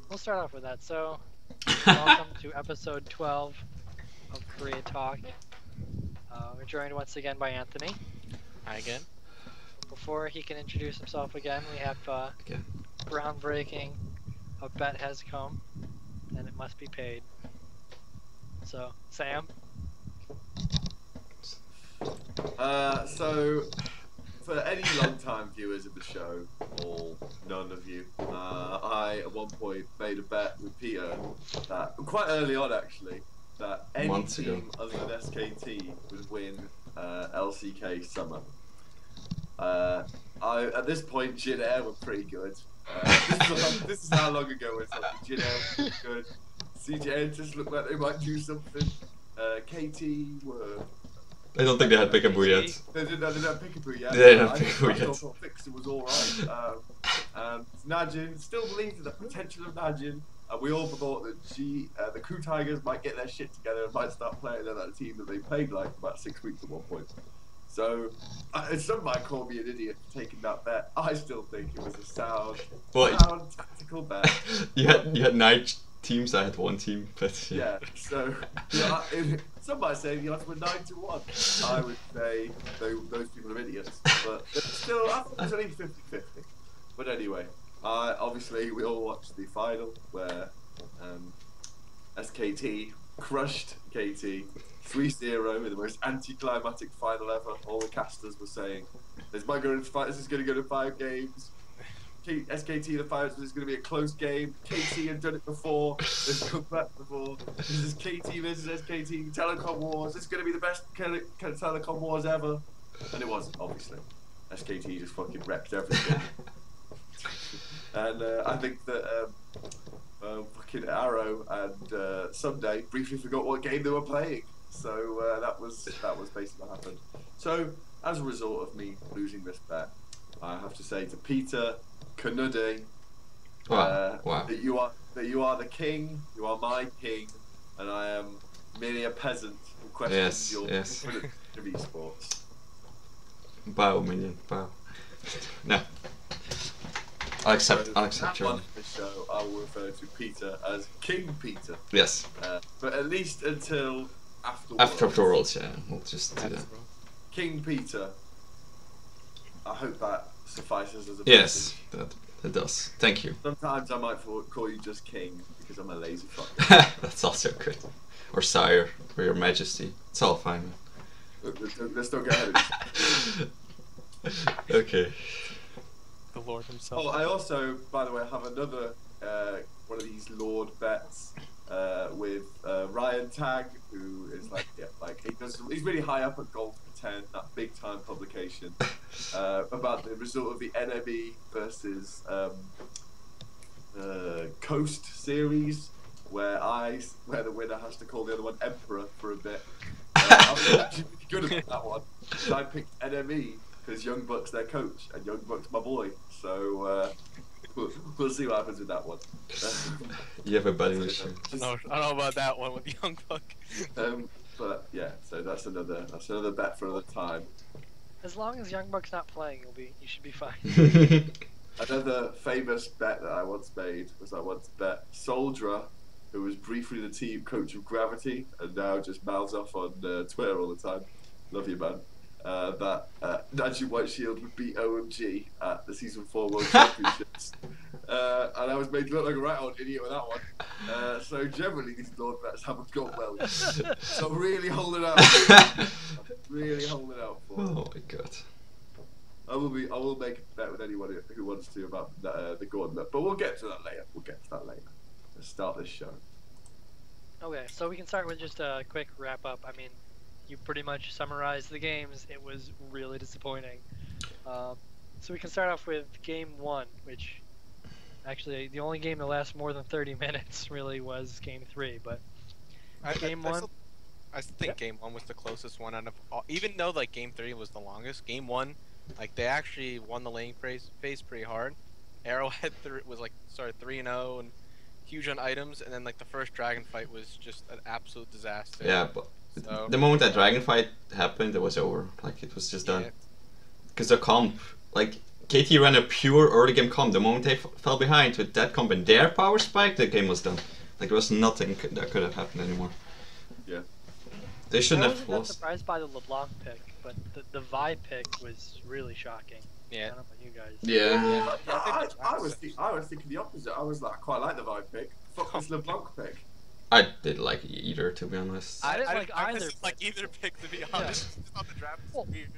we'll start off with that. So, welcome to episode 12 of Korea Talk. We're joined once again by Anthony. Hi again. Before he can introduce himself again, we have Okay. groundbreaking. A bet has come, and it must be paid. So, Sam, So, for any long-time viewers of the show, or none of you, I at one point made a bet with Peter that quite early on actually that any Months ago. team other than SKT would win LCK Summer. At this point, Jin Air were pretty good. This is how long ago it's like Jin Air was good. CJ just looked like they might do something. KT were. I don't think they had Peekaboo yet. They didn't have Peekaboo yet. They didn't have Peekaboo I yet. thought Fixer was alright. And Najin, still believed in the potential of Najin. And we all thought that the Crew Tigers might get their shit together and might start playing on that team that they played like about 6 weeks at one point. So, some might call me an idiot for taking that bet. I still think it was a sound tactical bet. you had 9 teams. I had 1 team, but Yeah, so some might say the odds were 9-1. I would say those people are idiots, but still, I thought it was only 50-50. But anyway, obviously we all watched the final where SKT crushed KT 3-0 in the most anticlimactic final ever. All the casters were saying, "This is going to go to 5 games." SKT the finals is going to be a close game. KT had done it before. They've come back before. This is KT versus SKT Telecom Wars. This is going to be the best Telecom Wars ever. And it wasn't, obviously. SKT just fucking wrecked everything. And I think that fucking Arrow and Sunday briefly forgot what game they were playing. So that was basically what happened. So as a result of me losing this bet, I have to say to Peter Kanude, wow. that you are the king, you are my king, and I am merely a peasant who questions your infinite of esports. Bow, minion, bow. No. I'll accept That your one for the show, I will refer to Peter as King Peter. Yes. But at least until After the Worlds, yeah. We'll just do that. King Peter. I hope that suffices as a Yes, message. that does. Thank you. Sometimes I might call you just King because I'm a lazy fuck. That's also good. Or Sire, or Your Majesty. It's all fine. Let's not get ahead of it. Okay. The Lord himself. Oh, I also, by the way, have another one of these Lord bets with Ryan Tag, who is he's really high up at Golf 10, that big time publication, about the result of the NME versus Coast series, where the winner has to call the other one Emperor for a bit. I was actually good at that one. I picked NME because Young Buck's their coach and Young Buck's my boy. So we'll see what happens with that one. You have a bad issue. No, I don't know about that one with Young Buck. But yeah, so that's another bet for another time. as long as Young Buck's not playing, you should be fine. Another famous bet that I once made was I once bet Soldra, who was briefly the team coach of Gravity and now just mouths off on Twitter all the time. Love you, man. That Najee White Shield would beat OMG at the Season 4 World Championships. And I was made to look like a right old idiot with that one. So generally these Lord bets haven't gone well. So really holding out. Really holding out for it. Oh my god. I will make a bet with anyone who wants to about the gauntlet, but we'll get to that later. Let's start this show. Okay, so we can start with just a quick wrap up. I mean, you pretty much summarized the games. It was really disappointing. So we can start off with game 1, which actually the only game that lasts more than 30 minutes really was game 3. But game 1, I think game 1 was the closest one out of all. Even though like game 3 was the longest, game 1, like they actually won the laning phase pretty hard. Arrowhead was like started 3-0 and huge on items, and then like the first dragon fight was just an absolute disaster. Yeah, but So, the moment that dragon fight happened, it was over. Like it was just done. Because the comp, like KT ran a pure early game comp. The moment they fell behind with that comp and their power spike, the game was done. Like there was nothing that could have happened anymore. Yeah. They shouldn't I have wasn't that lost. surprised by the LeBlanc pick, but the Vi pick was really shocking. I Yeah. don't know about you guys. Yeah. I was thinking the opposite. I was like, I quite like the Vibe pick. Fuck this LeBlanc pick. I didn't like either, to be honest. I didn't like I either. didn't like either pick, to be honest. Just on the draft, it's Well, weird.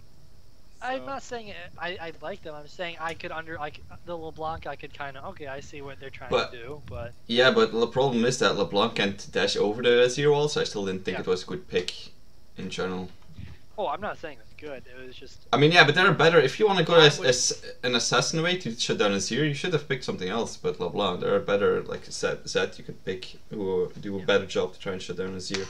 I'm not saying I like them. I'm saying I could like the LeBlanc. I could kind of okay. I see what they're trying But- to do, but Yeah, but the problem is that LeBlanc can't dash over the zero wall, so I still didn't think Yeah. it was a good pick in general. oh, I'm not saying it's good. It was just I mean, yeah, but there are better. If you want to go I as, would- as an assassin way to shut down a zero, you should have picked something else. But LeBlanc, there are better like Zed you could pick who do a better job to try and shut down a zero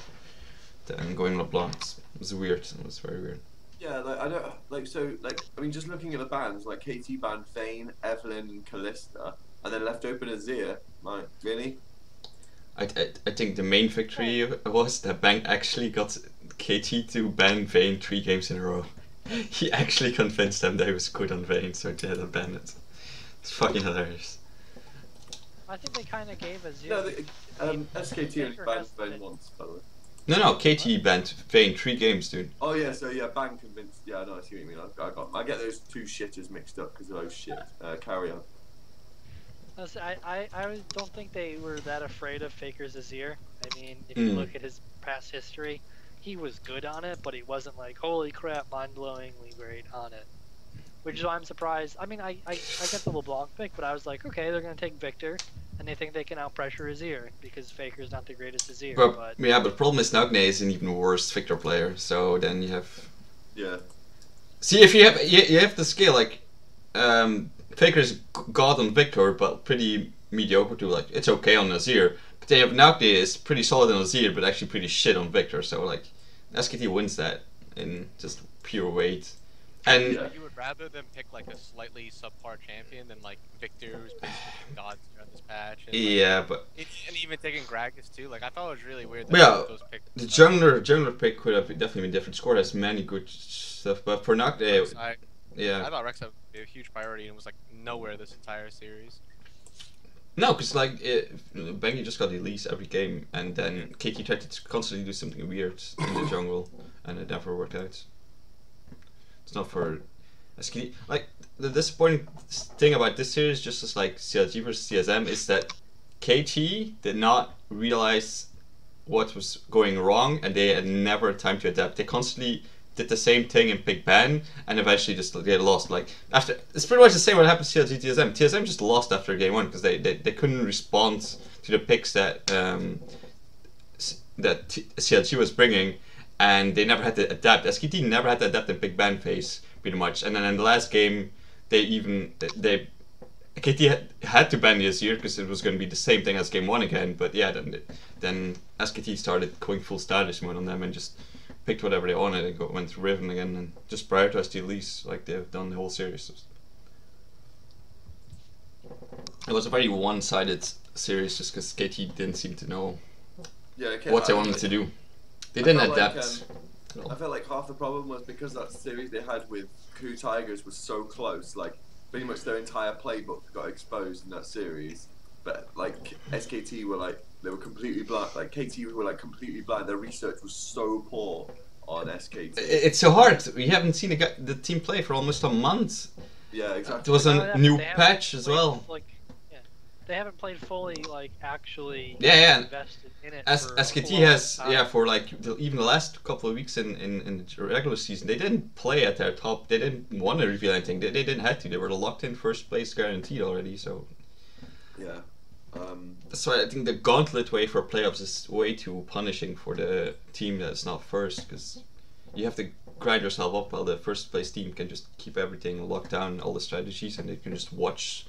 than going LeBlanc. It was weird. It was very weird. Yeah, like I don't like so like I mean just looking at the bans like KT banned Vayne, Evelyn, and Callista, and then left open Azir. Like really? I think the main victory was that Bang actually got KT to ban Vayne 3 games in a row. He actually convinced them that he was good on Vayne, so they had to ban it. It's fucking hilarious. I think they kind of gave a No, zero. SKT only Faker banned has Vayne been- once, by the way. No, KT banned Vayne 3 games, dude. Oh yeah, so yeah, Bang convinced. Yeah, I know. I see what you mean. I get those two shitters mixed up because of those shit. Carry on. I don't think they were that afraid of Faker's Azir. I mean, if you look at his past history, he was good on it, but he wasn't like, holy crap, mind-blowingly great on it. Which is why I'm surprised. I mean, I get the LeBlanc pick, but I was like, okay, they're going to take Victor, and they think they can out-pressure Azir, because Faker's not the greatest Azir, but... Yeah, but the problem is Nagne is an even worse Victor player, so then you have... Yeah. See, if you have the skill, like... Faker's god on Victor, but pretty mediocre too. Like it's okay on Azir, but then you have Nagne is pretty solid on Azir, but actually pretty shit on Victor. So like, SKT wins that in just pure weight. And Yeah. You would rather them pick like a slightly subpar champion than like Victor, who's basically god throughout this patch. And, like, yeah, but and even taking Gragas too. Like I thought it was really weird. But yeah, those picks. the jungler pick could have definitely been different. Score has many good stuff, but for Nagne, I yeah. thought Rex had a huge priority and was like nowhere this entire series. No, because like Bengi just got Elise every game, and then KT tried to constantly do something weird in the jungle, and it never worked out. It's not for SKT. Like the disappointing thing about this series, just as like CLG versus CSM, is that KT did not realize what was going wrong, and they had never time to adapt. They constantly did the same thing in Big Ben, and eventually just they lost. Like after, it's pretty much the same what happened to CLG TSM. TSM just lost after game 1 because they couldn't respond to the picks that CLG was bringing, and they never had to adapt. SKT never had to adapt in Big Ben phase pretty much, and then in the last game KT had to ban the Azir because it was going to be the same thing as game 1 again. But yeah, then SKT started going full status mode on them and just picked whatever they wanted and went to Riven again and just prioritized the Elise like they've done the whole series. It was a very one-sided series just because KT didn't seem to know what they wanted to do. They didn't adapt. I felt like half the problem was because that series they had with Coup Tigers was so close. Like pretty much their entire playbook got exposed in that series. But like SKT were like they were completely blind. Like KT were like completely blind. Their research was so poor on SKT. It's so hard. We haven't seen the team play for almost a month. Yeah, exactly. There was a new patch as well. They haven't played fully, like actually invested in it. As SKT has, for like even the last couple of weeks in the regular season, they didn't play at their top. They didn't want to reveal anything. They didn't have to. They were locked in first place, guaranteed already. So yeah, that's why I think the gauntlet way for playoffs is way too punishing for the team that's not first, because you have to grind yourself up while the first place team can just keep everything locked down, all the strategies, and they can just watch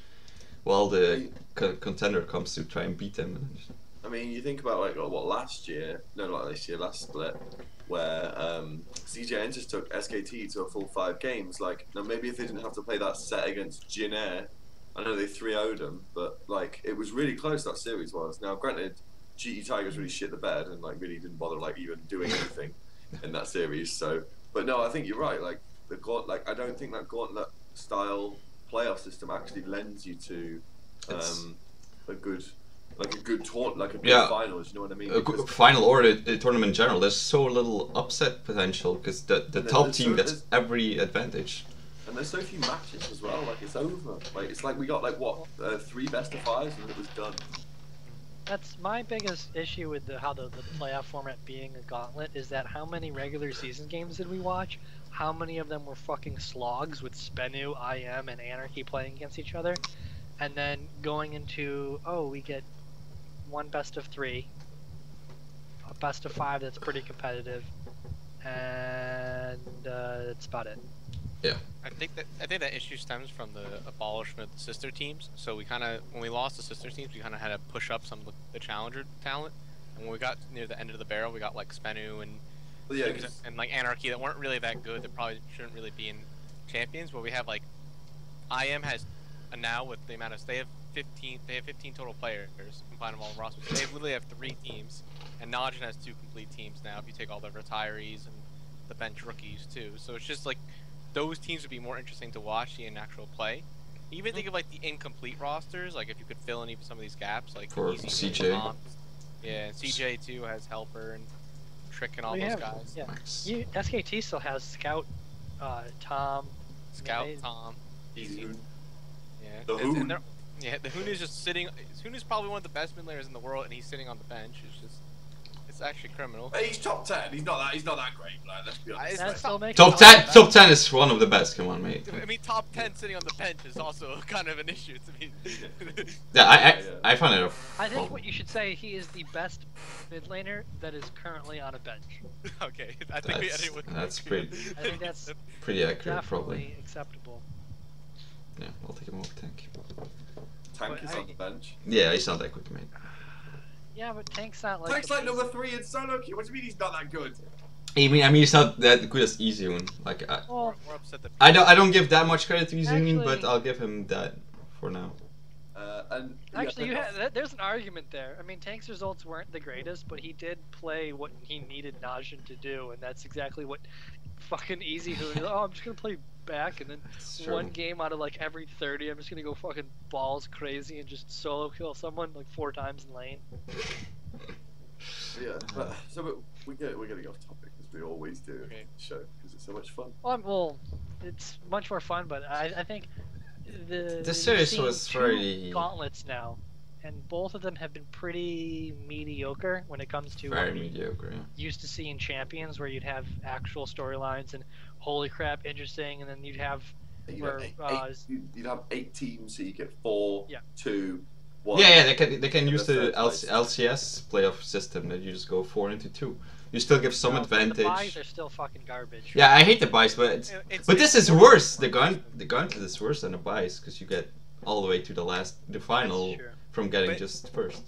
while the contender comes to try and beat them. I mean, you think about like what last split, where CJ Enters took SKT to a full 5 games. Like, now maybe if they didn't have to play that set against Jin Air, I know they 3-0'd them, but like it was really close. That series was. Now, granted, GT Tigers really shit the bed and like really didn't bother like even doing anything in that series. So, but no, I think you're right. Like I don't think that gauntlet style playoff system actually lends you to It's- a good good Yeah. finals. You know what I mean? A final or the tournament in general, there's so little upset potential because the top there's team so- gets there's- every advantage. And there's so few matches as well. Like it's over. Like it's like we got like what 3 best of 5s and it was done. That's my biggest issue with how the playoff format being a gauntlet is that how many regular season games did we watch? How many of them were fucking slogs with Spenu, IM, and Anarchy playing against each other? And then going into, we get one best of 3, a best of 5 that's pretty competitive, and that's about it. I think that issue stems from the abolishment of the sister teams. So we kind of, when we lost the sister teams, we kind of had to push up some of the challenger talent. And when we got near the end of the barrel, we got like Spenu and and like Anarchy that weren't really that good. That probably shouldn't really be in champions. But we have like IM has now with the amount of they have 15 total players combined them all in rosters. So they literally have 3 teams, and Najin has 2 complete teams now if you take all the retirees and the bench rookies too. So it's just like those teams would be more interesting to watch in actual play. Even think of like the incomplete rosters, like if you could fill in even some of these gaps, like For Easy CJ. Tom. Yeah, and CJ too has Helper and Trick and all those guys. Yeah. Max. SKT still has Scout, Tom, Scout, Maze. Tom, Easy. yeah. The and Hoon. they're- Yeah, the Hoon is just sitting. Hoon is probably one of the best mid laners in the world, and he's sitting on the bench. It's actually criminal. Hey, he's top 10. He's not that great. Like, let's be honest. That still makes Top it 10, not top 10 is one of the best. Come on, mate. I mean, top 10 sitting on the bench is also kind of an issue to me. Yeah, I find it. I think what you should say, he is the best mid laner that is currently on a bench. Okay, I think That's pretty I think that's pretty accurate, definitely probably. acceptable. Yeah, I'll take him over Tank. Tank is But on the bench. Yeah, he's not that good, mate. Yeah, but Tank's not like. Tank's like number 3 in solo queue. What do you mean he's not that good? I mean, he's not that good as Izzyun. Like, Well, We're upset that I don't give that much credit to Izzyun, but Actually- I'll give him that for now. And actually, there's an argument there. I mean, Tank's results weren't the greatest, but he did play what he needed Najin to do, and that's exactly what fucking Easy Hoon is. Oh, I'm just gonna play back, and then It's true. one game out of like every 30, I'm just gonna go fucking balls crazy and just solo kill someone like 4 times in lane. yeah, but, we're getting off topic as we always do in Okay. the show because it's so much fun. Well, it's much more fun, but I think the The series we've seen was 2 very- gauntlets now, and both of them have been pretty mediocre when it comes to Very what we mediocre, yeah. used to see in Champions, where you'd have actual storylines and holy crap, interesting, and then you'd have You'd where have you'd have 8 teams, so you get 4, Yeah. 2, 1. Yeah, they can Yeah, use that's the nice. LCS playoff system that you just go 4 into 2. You still give some the advantage. buys are still fucking garbage. Yeah, I hate the buys, but this is worse. The gauntlet is worse than the buys because you get all the way to the final That's true. from getting But- just first.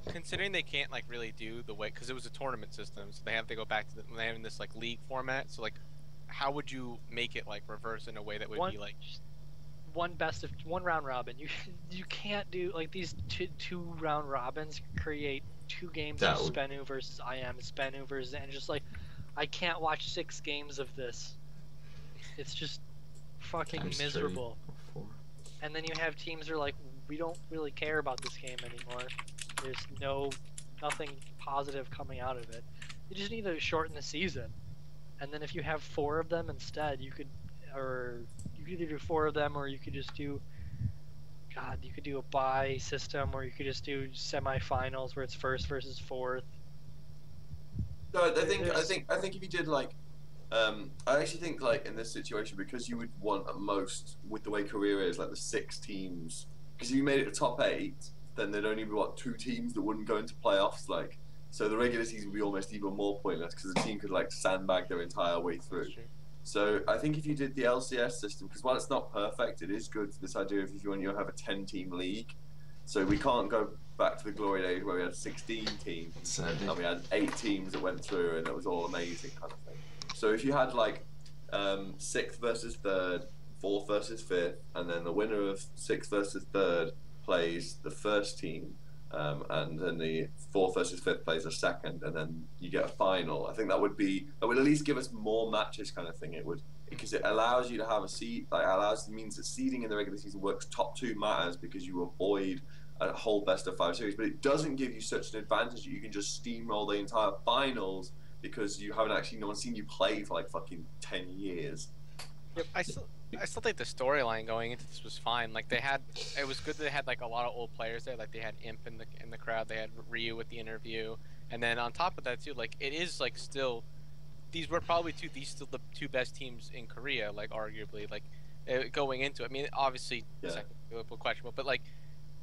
Considering they can't like really do the way, because it was a tournament system, so they have to go back to they have this like league format. So like, how would you make it like reverse in a way that would be like? one round robin. You can't do like these two round robins create 2 games That of would- Spenu versus IM, Spenu versus, and just like I can't watch 6 games of this. It's just fucking Times 3 miserable. or 4. And then you have teams that are like, we don't really care about this game anymore. There's nothing positive coming out of it. You just need to shorten the season. And then if you have 4 of them instead, you could either do 4 of them, or you could just do, you could do a bye system, or you could just do semifinals where it's first versus fourth. No, I think if you did like, I actually think like in this situation, because you would want at most with the way career is like the 6 teams, because if you made it the top 8, then there'd only be 2 teams that wouldn't go into playoffs. Like, so the regular season would be almost even more pointless because the team could like sandbag their entire way through. So I think if you did the LCS system, because while it's not perfect, it is good. This idea of if you want to have a 10-team league, so we can't go back to the glory days where we had 16 teams Sadly. and we had 8 teams that went through and it was all amazing kind of thing. So if you had like 6th versus 3rd, 4th versus 5th, and then the winner of 6th versus 3rd plays the first team, and then the 4th versus 5th plays a second, and then you get a final. I think that would at least give us more matches kind of thing. It because it allows you to have a seed. Like means that seeding in the regular season works. Top 2 matters because you avoid a whole best of 5 series, but it doesn't give you such an advantage that you can just steamroll the entire finals because you haven't actually no one's seen you play for like fucking 10 years. Yep. I still think the storyline going into this was fine. Like it was good that they had like a lot of old players there. Like they had Imp in the crowd. They had Ryu with the interview, and then on top of that too, like it is like still, these were probably still the 2 best teams in Korea. Like arguably, like going into it. I mean, obviously, second questionable, but like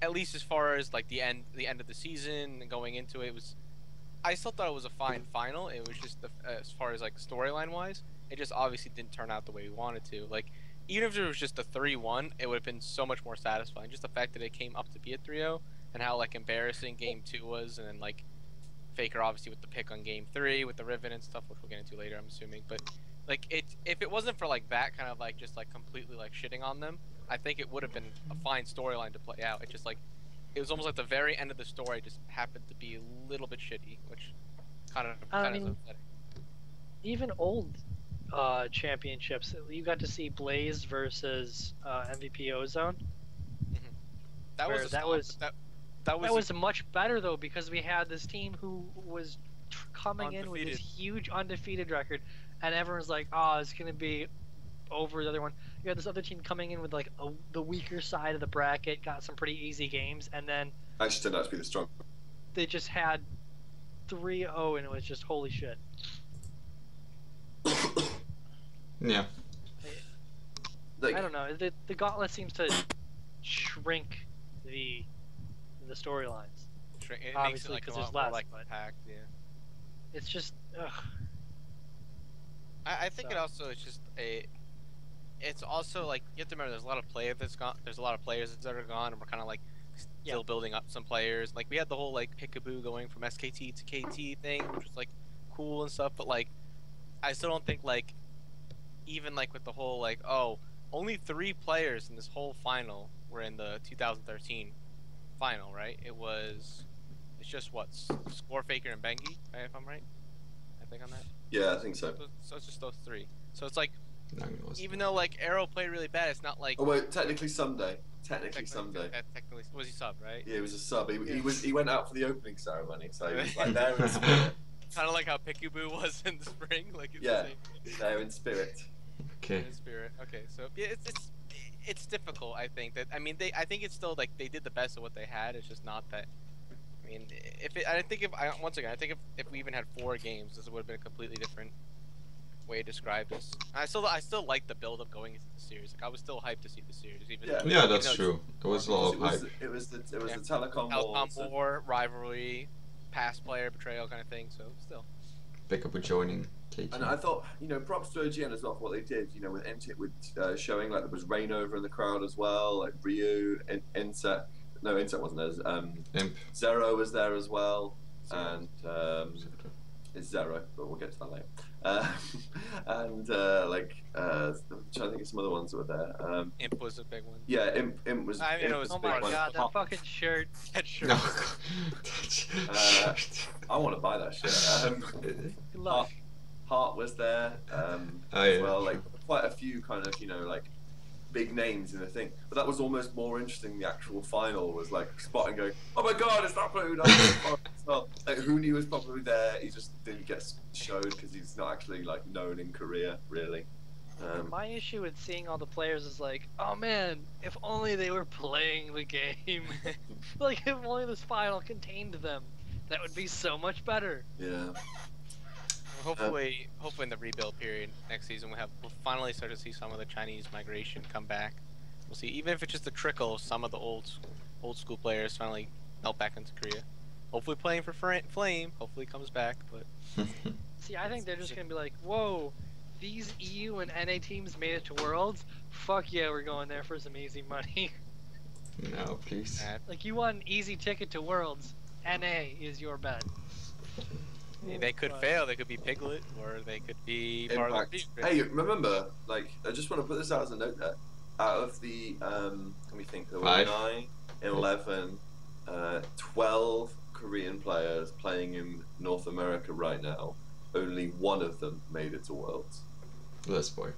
at least as far as like the end of the season and going into it was, I still thought it was a fine final. It was just as far as like storyline wise, it just obviously didn't turn out the way we wanted to. Like even if it was just a 3-1, it would have been so much more satisfying. Just the fact that it came up to be a 3-0 and how like embarrassing game 2 was, and then like Faker obviously with the pick on game 3 with the Riven and stuff, which we'll get into later, I'm assuming. But like if it wasn't for like that kind of like just like completely like shitting on them, I think it would have been a fine storyline to play out. It just like it was almost like the very end of the story just happened to be a little bit shitty, which kind of is upsetting. Even old championships, you got to see Blaze versus MVP Ozone. That was much better though, because we had this team who was coming in with this huge undefeated record, and everyone's like, "Oh, it's gonna be over the other one." You had this other team coming in with like the weaker side of the bracket, got some pretty easy games, and then actually turned out to be the strong. They just had 3-0, and it was just holy shit. Yeah. I don't know. The gauntlet seems to shrink the storylines. It obviously, makes it like a there's lot less, more like but packed. Yeah. It's just. I think it also is just it's also like you have to remember there's a lot of players that's gone. There's a lot of players that are gone, and we're kind of like still building up some players. Like we had the whole like Pickaboo going from SKT to KT thing, which was like cool and stuff. But like, I still don't think like even like with the whole like only 3 players in this whole final were in the 2013 final, right? It's just what Score, Faker, and Bengi, right, if I'm right. I think on that. Yeah, I think so. So it's just those 3. So it's like, even though like Arrow played really bad, it's not like. Oh wait, technically Someday. Technically, technically, was he sub, right? Yeah, he was a sub. He went out for the opening ceremony, so he was like there in spirit. Kind of like how Pickaboo was in the spring, like it's yeah, the same. there in spirit. Okay. In spirit. Okay, so yeah, it's difficult. I think that I think it's still like they did the best of what they had. It's just not that. I mean, I think if we even had 4 games, this would have been a completely different way to describe this. I still like the build up going into the series. Like I was still hyped to see the series. Yeah, that's true. It was a lot of hype. It was the Telecom war, rivalry, past player betrayal kind of thing. So still. Pickaboo joining KT. And I thought, props to OGN as well for what they did. With showing like there was Rainover in the crowd as well, like Ryu, Inset. No, Inset wasn't there. Imp. Zero was there as well, and it's Zero, but we'll get to that later. I'm trying to think of some other ones that were there. Imp was a big one. Yeah, Imp was. I mean, it was oh my god, that fucking shirt! That shirt. No. I want to buy that shirt. Good luck. Hart was there as well. Like quite a few kind of like big names in the thing, but that was almost more interesting. The actual final was like spotting going, oh my god, it's not Blue. Well, like Hooney was probably there. He just didn't get showed because he's not actually like known in Korea really. My issue with seeing all the players is like, oh man, if only they were playing the game. Like if only this final contained them, that would be so much better. Yeah. Hopefully in the rebuild period next season we'll finally start to see some of the Chinese migration come back. We'll see, even if it's just a trickle, some of the old school players finally melt back into Korea. Hopefully playing for Flame. Hopefully comes back, but. See, I think they're just gonna be like, whoa, these EU and NA teams made it to Worlds. Fuck yeah, we're going there for some easy money. No, please. Like you want an easy ticket to Worlds. NA is your bet. They could fail. They could be Piglet, or they could be part of the. Hey, remember, like, I just want to put this out as a note that out of the, let me think, there were 9, 11, 12 Korean players playing in North America right now. Only one of them made it to Worlds. Bless boy.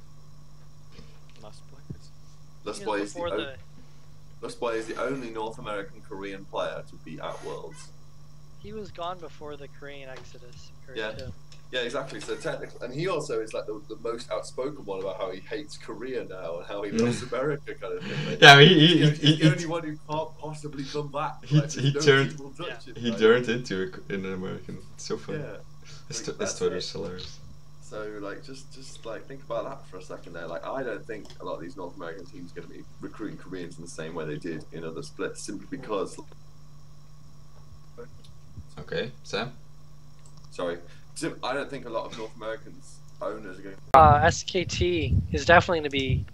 Lust He Boy was is before the. Lust Boy is the only North American Korean player to be at Worlds. He was gone before the Korean Exodus occurred Yeah. too. Yeah, exactly. So technically, and he also is like the most outspoken one about how he hates Korea now and how he loves America, kind of thing. Like, Yeah, he's the only one who can't possibly come back. Like, he no turned- team will touch him, he like, turned into an American. It's so funny. Yeah. His Like, that's Twitter's it. hilarious. So like, just like think about that for a second there. Like, I don't think a lot of these North American teams are going to be recruiting Koreans in the same way they did in other splits, simply because. Okay, Sam? Sorry, I don't think a lot of North Americans owners are going. SKT is definitely going to be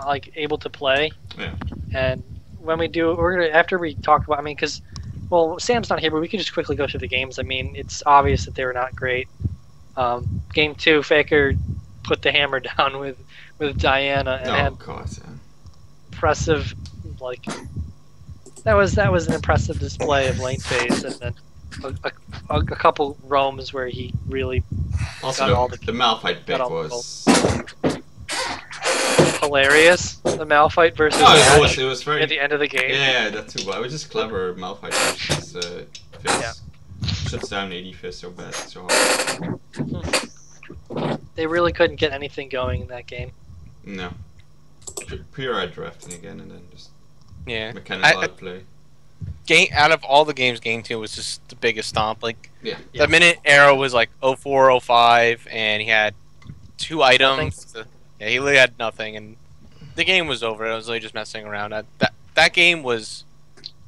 like able to play. Yeah. And when we do, we're gonna after we talk about. I mean, because well, Sam's not here, but we can just quickly go through the games. I mean, it's obvious that they were not great. Game 2, Faker put the hammer down with Diana and had God, Sam. impressive, like that was an impressive display of lane phase, and then a couple roams where he really Also, got all the Malphite pick got all the was. hilarious. The Malphite versus No, Ash it was very. at the end of the game. Yeah, that too. But it was just clever Malphite versus Fizz. Shuts down AD Fizz so bad, so hard. They really couldn't get anything going in that game. No. Pure drafting again and then just Yeah. mechanical outplay. Out of all the games, Game 2 was just the biggest stomp. Like, Yeah. the minute Arrow was like 04, 05, and he had 2 items. Yeah, he literally had nothing, and the game was over. I was really just messing around. That game was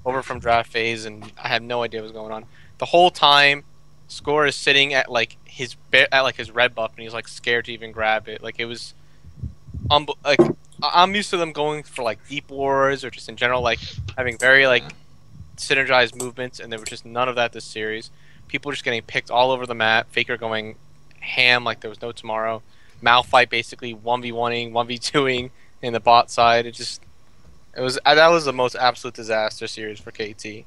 over from draft phase, and I had no idea what was going on. The whole time, Score is sitting at like his red buff, and he's like scared to even grab it. Like, it was, like, I'm used to them going for like deep wars or just in general like having very like synergized movements, and there was just none of that this series. People just getting picked all over the map. Faker going ham like there was no tomorrow. Malphite basically 1v1ing, 1v2ing in the bot side. That was the most absolute disaster series for KT.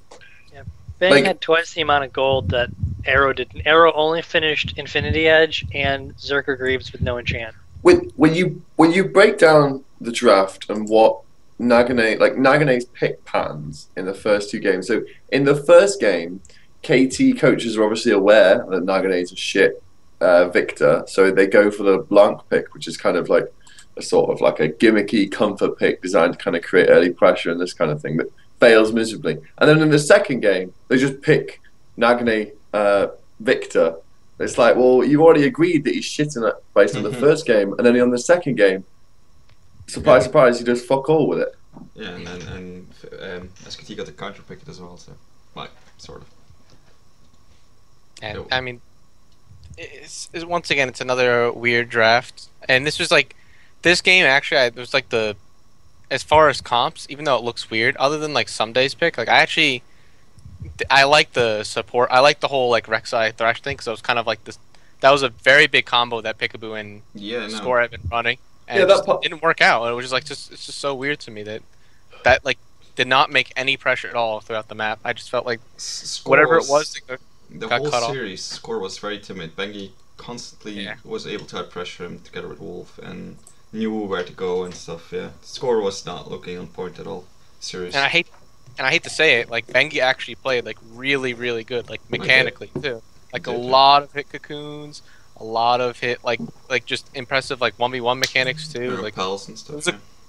Bang had twice the amount of gold that Arrow did. And Arrow only finished Infinity Edge and Zerker Greaves with no enchant. When you break down the draft and what Nagane's pick patterns in the first 2 games. So in the first game, KT coaches are obviously aware that Nagane's a shit victor, so they go for the Blanc pick, which is kind of like a sort of like a gimmicky comfort pick designed to kind of create early pressure and this kind of thing that fails miserably. And then in the second game, they just pick Nagane Victor. It's like, well, you already agreed that he's shitting it based on the first game, and then on the second game, surprise, surprise, he does fuck all with it. Yeah, and SKT got the counter pick as well, so like sort of. And I mean, it's once again, it's another weird draft, and this was like, this game actually, it was like as far as comps, even though it looks weird, other than like Sunday's pick, like I like the support. I like the whole like Rek'Sai Thresh thing, because it was kind of like this. That was a very big combo that Peekaboo and Score had been running, and it didn't work out. It was just like it's just so weird to me that like did not make any pressure at all throughout the map. I just felt like whatever it was, the got whole cut series, Score was very timid. Bengi constantly was able to out pressure him together with Wolf and knew where to go and stuff. Yeah, Score was not looking on point at all. Serious. And I hate to say it, like Bengi actually played like really, really good, like mechanically too. Like a lot of hit cocoons, a lot of hit like just impressive like 1v1 mechanics too. And like repels and stuff.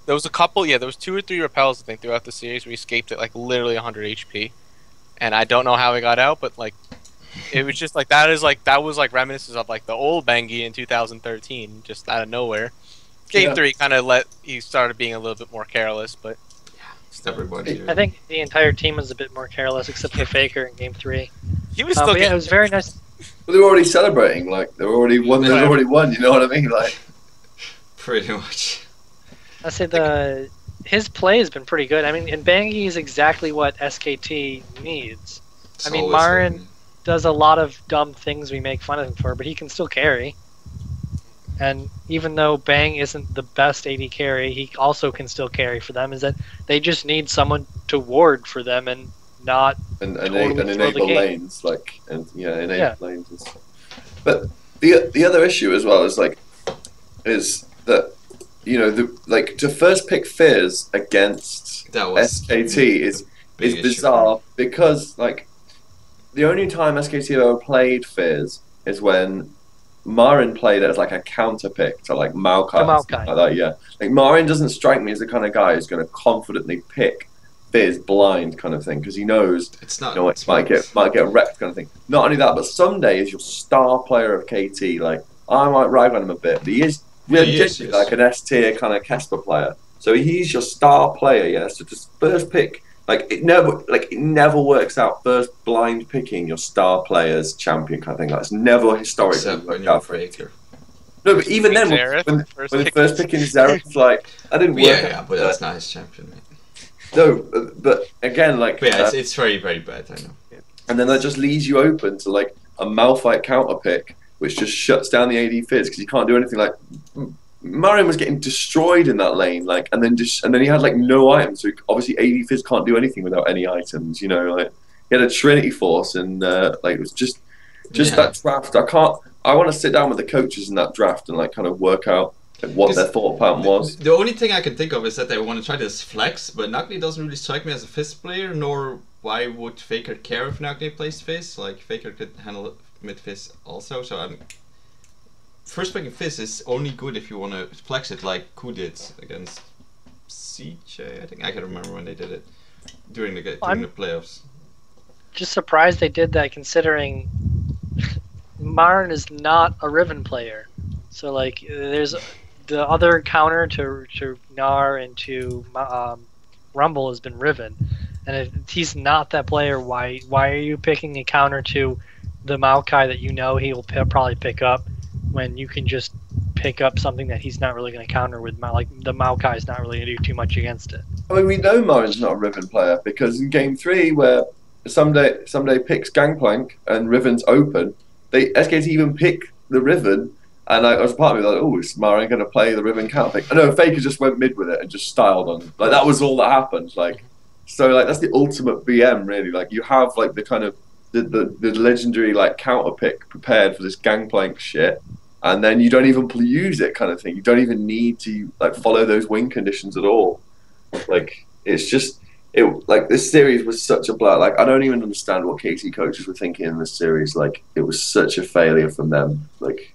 There was a couple, there was 2 or 3 repels I think throughout the series where he escaped at like literally 100 HP, and I don't know how he got out, but like it was just like that was like reminiscences of like the old Bengi in 2013, just out of nowhere. Game 3 kind of he started being a little bit more careless, but. Everybody. I think the entire team was a bit more careless, except for Faker in Game 3. He was still. It was very nice. But they were already celebrating, like they already won. They already won. You know what I mean? Like, pretty much. I say his play has been pretty good. I mean, and Bangi is exactly what SKT needs. I mean, Marin does a lot of dumb things we make fun of him for, but he can still carry. And even though Bang isn't the best AD carry, he also can still carry for them. Is that they just need someone to ward for them and not enable lanes, like enable lanes and stuff. But the other issue as well is that to first pick Fizz against That was SKT is issue. bizarre because like the only time SKT ever played Fizz is when Marin played it as like a counter pick to like Maokai, Maokai. like that. Yeah, like Marin doesn't strike me as the kind of guy who's going to confidently pick Fizz blind kind of thing because he knows it's not. it might get wrecked kind of thing. Not only that, but Sunday is your star player of KT. Like I might rag on him a bit, but he is genuinely like an S tier kind of Casper player. So he's your star player. Yeah. So just first pick. It never works out first blind picking your star players champion kind of thing. That's never historically worked out for Faker. No, but even then, when first picking Xerath, like I didn't work. Yeah, but that's not his champion. Mate. No, but again, like it's very very bad. I know. And then that just leaves you open to like a Malphite counter pick, which just shuts down the AD Fizz because you can't do anything. Like Marin was getting destroyed in that lane, like, and then he had like no items. So obviously, AD Fizz can't do anything without any items. You know, like he had a Trinity Force, and like it was just that draft. I want to sit down with the coaches in that draft and like kind of work out like, what their thought pattern was. The only thing I can think of is that they want to try this flex, but Nagni doesn't really strike me as a Fizz player. Nor why would Faker care if Nagni plays Fizz? Like Faker could handle mid Fizz also. So first picking Fizz is only good if you want to flex it like Ku did against CJ. I think I can remember when they did it during the playoffs. Just surprised they did that, considering Marin is not a Riven player. So like, there's the other counter to Gnar and to Rumble has been Riven, and if he's not that player, why are you picking a counter to the Maokai that you know he will probably pick up? When you can just pick up something that he's not really going to counter with, like the Maokai is not really going to do too much against it. I mean, we know Marin's not a Riven player because in Game 3, where someday picks Gangplank and Riven's open, SKT even pick the Riven, and I was part of me like, oh, is Marin going to play the Riven counter pick? I know Faker just went mid with it and just styled on him. Like that was all that happened. Like, so like that's the ultimate BM really. Like you have like the kind of the legendary like counter pick prepared for this Gangplank shit. And then you don't even use it, kind of thing. You don't even need to like follow those win conditions at all. Like it's just like this series was such a blur. Like I don't even understand what KT coaches were thinking in this series. Like it was such a failure from them. Like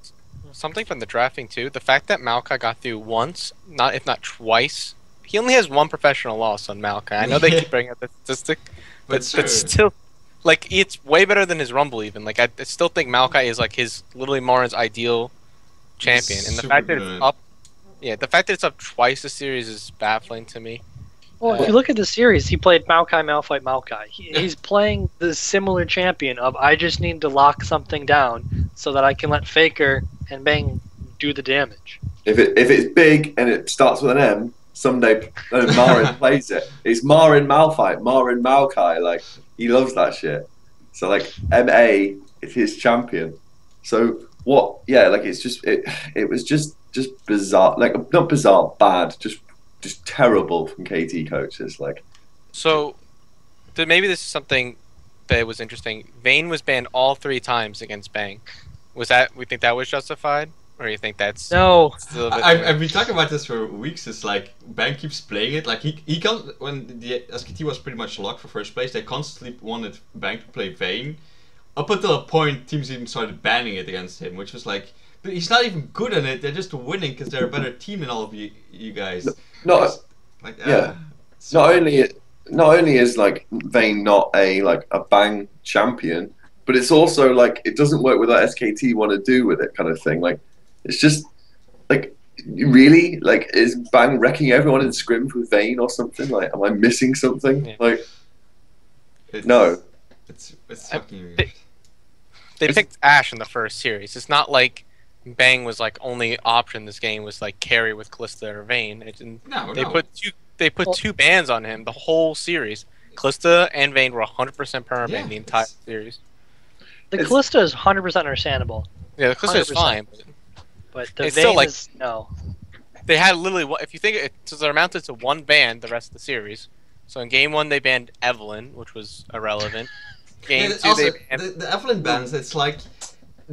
something from the drafting too. The fact that Maokai got through once, if not twice. He only has one professional loss on Maokai. I know they keep bringing up the statistic, but still. Like, it's way better than his Rumble, even. Like, I still think Maokai is, like, literally Marin's ideal champion. And the fact that it's up... Yeah, the fact that it's up twice this series is baffling to me. Well, if you look at the series, he played Maokai, Malphite, Maokai. He's playing the similar champion of, I just need to lock something down so that I can let Faker and Bang do the damage. If it's big and it starts with an M, someday Marin plays it. It's Marin Malphite, Marin Maokai, like... He loves that shit. So like MA is his champion. So what? Yeah, like it's just it was just bizarre. Like not bizarre, bad. Just terrible from KT coaches. Like. So, maybe this is something that was interesting. Vayne was banned all 3 times against Bang. We think that was justified? Or you think that's no? I've been talking about this for weeks. It's like Bang keeps playing it. Like he can't. When the SKT was pretty much locked for first place, they constantly wanted Bang to play Vayne, up until a point teams even started banning it against him, which was like, but he's not even good at it. They're just winning because they're a better team than all of you guys. Not only is like Vayne not a Bang champion, but it's also like it doesn't work with what SKT want to do with it, kind of thing. Like. It's just like really like is Bang wrecking everyone in scrims with Vayne or something? Like, am I missing something? Yeah. Like, no. It's fucking. They picked Ashe in the first series. It's not like Bang was like only option this game was like carry with Kalista or Vayne. They put 2 bans on him the whole series. Kalista and Vayne were 100% permaban the entire series. The Kalista is 100% understandable. Yeah, the Kalista is fine. But the it's Vayne still like, is no. They had literally, if you think it, so they're amounted to 1 ban the rest of the series. So in game 1 they banned Evelynn, which was irrelevant. Game 2 also, they banned... the Evelynn bans. It's like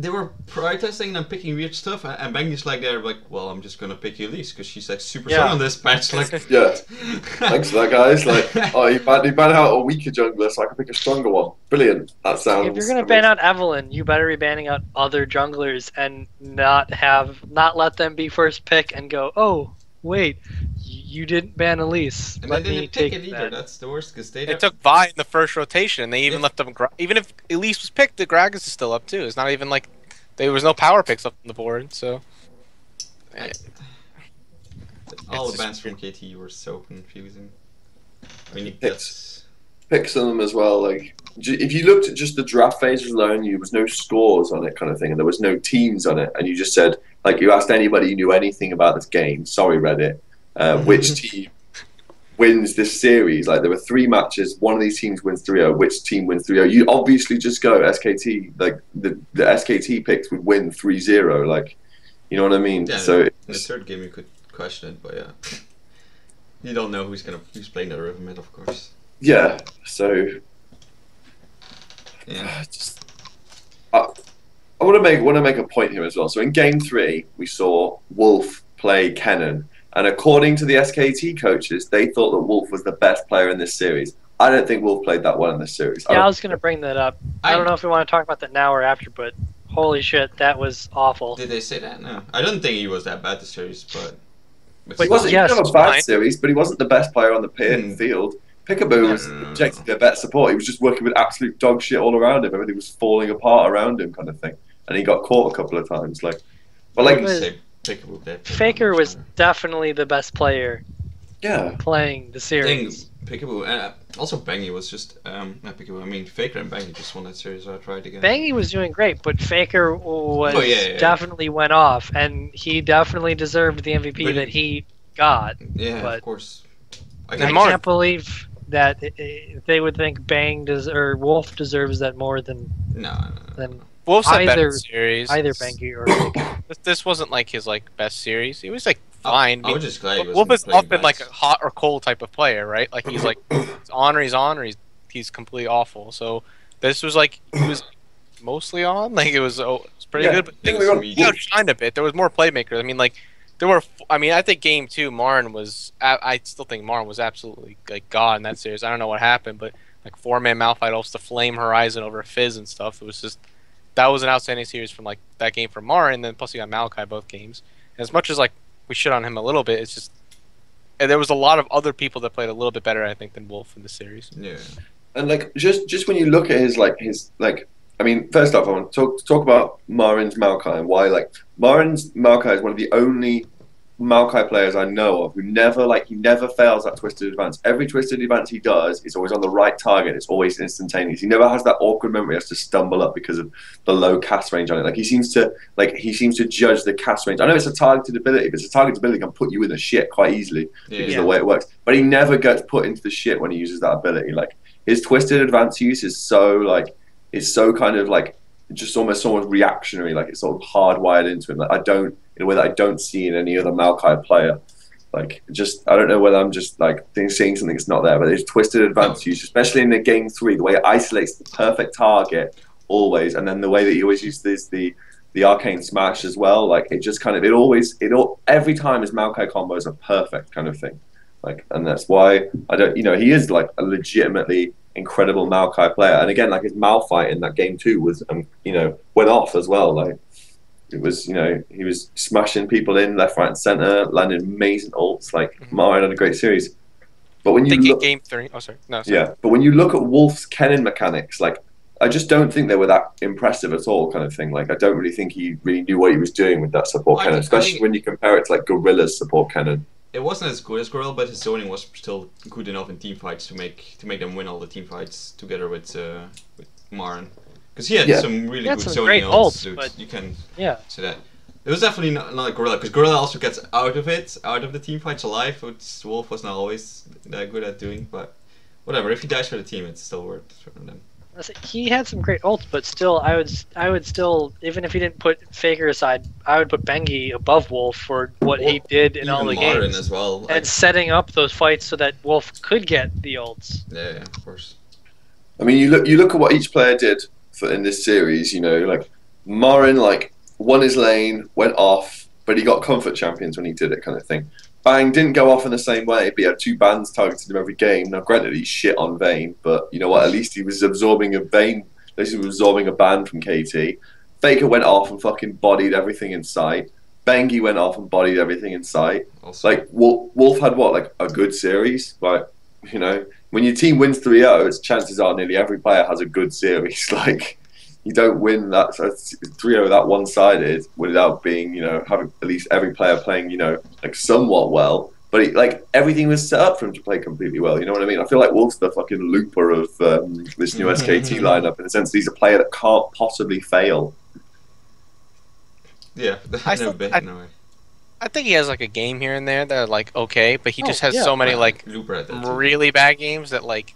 they were prioritizing and picking weird stuff, and Bangy's like, they're like, well, I'm just gonna pick Elise because she's like super strong on this match. Like, yeah, thanks for that, guys. Like, oh, you ban out a weaker jungler so I can pick a stronger one. Brilliant. That sounds. If you're gonna ban out Evelyn, you better be banning out other junglers and not let them be first pick and go, oh wait, you didn't ban Elise. And Let they me didn't pick take it either. that. That's the worst because They took Vi in the first rotation. They even left them. Even if Elise was picked, the Gragas is still up too. It's not even like there was no power picks up on the board. So all the bans from KT were so confusing. I mean, picks on them as well. Like, if you looked at just the draft phases alone, there was no scores on it, kind of thing, and there was no teams on it, and you just said, like, you asked anybody who knew anything about this game. Sorry, Reddit. Which team wins this series? Like, there were 3 matches. One of these teams wins 3-0. Which team wins 3-0? You obviously just go SKT. Like, the SKT picks would win 3-0. Like, you know what I mean? Yeah, so in the third game you could question it, but yeah, you don't know who's playing the river mid, of course. Yeah. So yeah, I want to make a point here as well. So in game 3, we saw Wolf play Kennen. And according to the SKT coaches, they thought that Wolf was the best player in this series. I don't think Wolf played that well in this series. Yeah, I was going to bring that up. I don't know if we want to talk about that now or after, but holy shit, that was awful. Did they say that? No. I don't think he was that bad this series, but he wasn't a bad series, but he wasn't the best player on the field. Peekaboo was objectively a better support. He was just working with absolute dog shit all around him. Everything was falling apart around him, kind of thing. And he got caught a couple of times. Faker was definitely the best player. Yeah. Playing the series. Peekaboo, also Bangy was just not Peekaboo. I mean, Faker and Bangy just won that series outright again. Bangy was doing great, but Faker was definitely went off, and he definitely deserved the MVP that he got. Yeah, but of course. I can't believe that they would think Wolf deserves that more than Wolf's either best series. Either Bangy or Faker. This wasn't like his best series. He was fine. I was just glad he Wolf is often like a hot or cold type of player, right? Like he's like he's on or he's completely awful. So this was he was mostly on. Like it was pretty good, but he outshined a bit. There was more playmakers. I mean, I think game 2, Marin was. I still think Marin was absolutely god in that series. I don't know what happened, but 4-man Malphite, also the Flame Horizon over Fizz and stuff. It was just that was an outstanding series from that game for Marin. And then plus you got Maokai both games. And as much as we shit on him a little bit, it's just there was a lot of other people that played a little bit better, I think, than Wolf in the series. Yeah. And just when you look at his I mean, first off, I want to talk about Marin's Maokai and why Marin's Maokai is one of the only Maokai players I know of who he never fails that twisted advance. Every twisted advance he does is always on the right target. It's always instantaneous. He never has that awkward moment where he has to stumble up because of the low cast range on it. He seems to judge the cast range. I know it's a targeted ability, but it's a targeted ability that can put you in the shit quite easily because of the way it works. But he never gets put into the shit when he uses that ability. His twisted advance use is so kind of just almost reactionary. It's sort of hardwired into him. In a way that I don't see in any other Maokai player. I don't know whether I'm just seeing something that's not there, but his twisted advance use, especially in the game 3, the way it isolates the perfect target always, and then the way that he always uses the arcane smash as well. It just kind of every time his Maokai combos are perfect kind of thing. And that's why he is a legitimately incredible Maokai player. And again, his Malphite in that game 2 was went off as well. It was, he was smashing people in left, right, and center, landing amazing ults. Marin had a great series. But when you look, game 3, sorry. Yeah, but when you look at Wolf's Kennen mechanics, I just don't think they were that impressive at all, kind of thing. I don't really think he really knew what he was doing with that support Kennen, especially when you compare it to Gorilla's support Kennen. It wasn't as good as Gorilla, but his zoning was still good enough in team fights to make them win all the team fights together with Marin. Because he had some really good zoning ults, but you can say that. It was definitely not Gorilla, because Gorilla also gets out of the team fights alive, which Wolf was not always that good at doing, but whatever, if he dies for the team, it's still worth it for them. He had some great ults, but still, I would still, even if he didn't put Faker aside, I would put Bengi above Wolf for what he did in all the Marin games. As well. And setting up those fights so that Wolf could get the ults. Yeah, of course. I mean, you look at what each player did in this series. Marin like won his lane, went off, but he got comfort champions when he did it, kind of thing. Bang didn't go off in the same way, but he had 2 bans targeted him every game. Now, granted, he shit on Vayne, but you know what? At least he was absorbing a Vayne. At least he was absorbing a ban from KT. Faker went off and fucking bodied everything in sight. Bengi went off and bodied everything in sight. Also. Like Wolf had what, like a good series. Like, you know, when your team wins 3-0, it's chances are nearly every player has a good series. Like, you don't win that 3-0 that one-sided without being, you know, having at least every player playing, you know, like somewhat well. But it, like everything was set up for him to play completely well. You know what I mean? I feel like Wolf's the fucking looper of this new SKT lineup in the sense that he's a player that can't possibly fail. Yeah, I in a still- bit, I- in a way. I think he has like a game here and there that are like okay, but he Oh, just has yeah. so many like Looper at that too. really bad games that like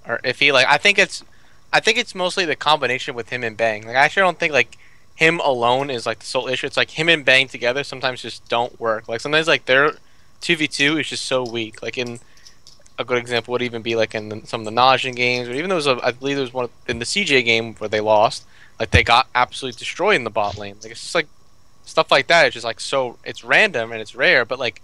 are iffy. Like I think it's mostly the combination with him and Bang. Like I actually don't think like him alone is like the sole issue. It's like him and Bang together sometimes just don't work. Like sometimes like their 2v2 is just so weak. Like in a good example would even be like in some of the Najin games, or even there was I believe there was one in the CJ game where they lost. Like they got absolutely destroyed in the bot lane. Like it's just like stuff like that. It's just like so it's random and it's rare, but like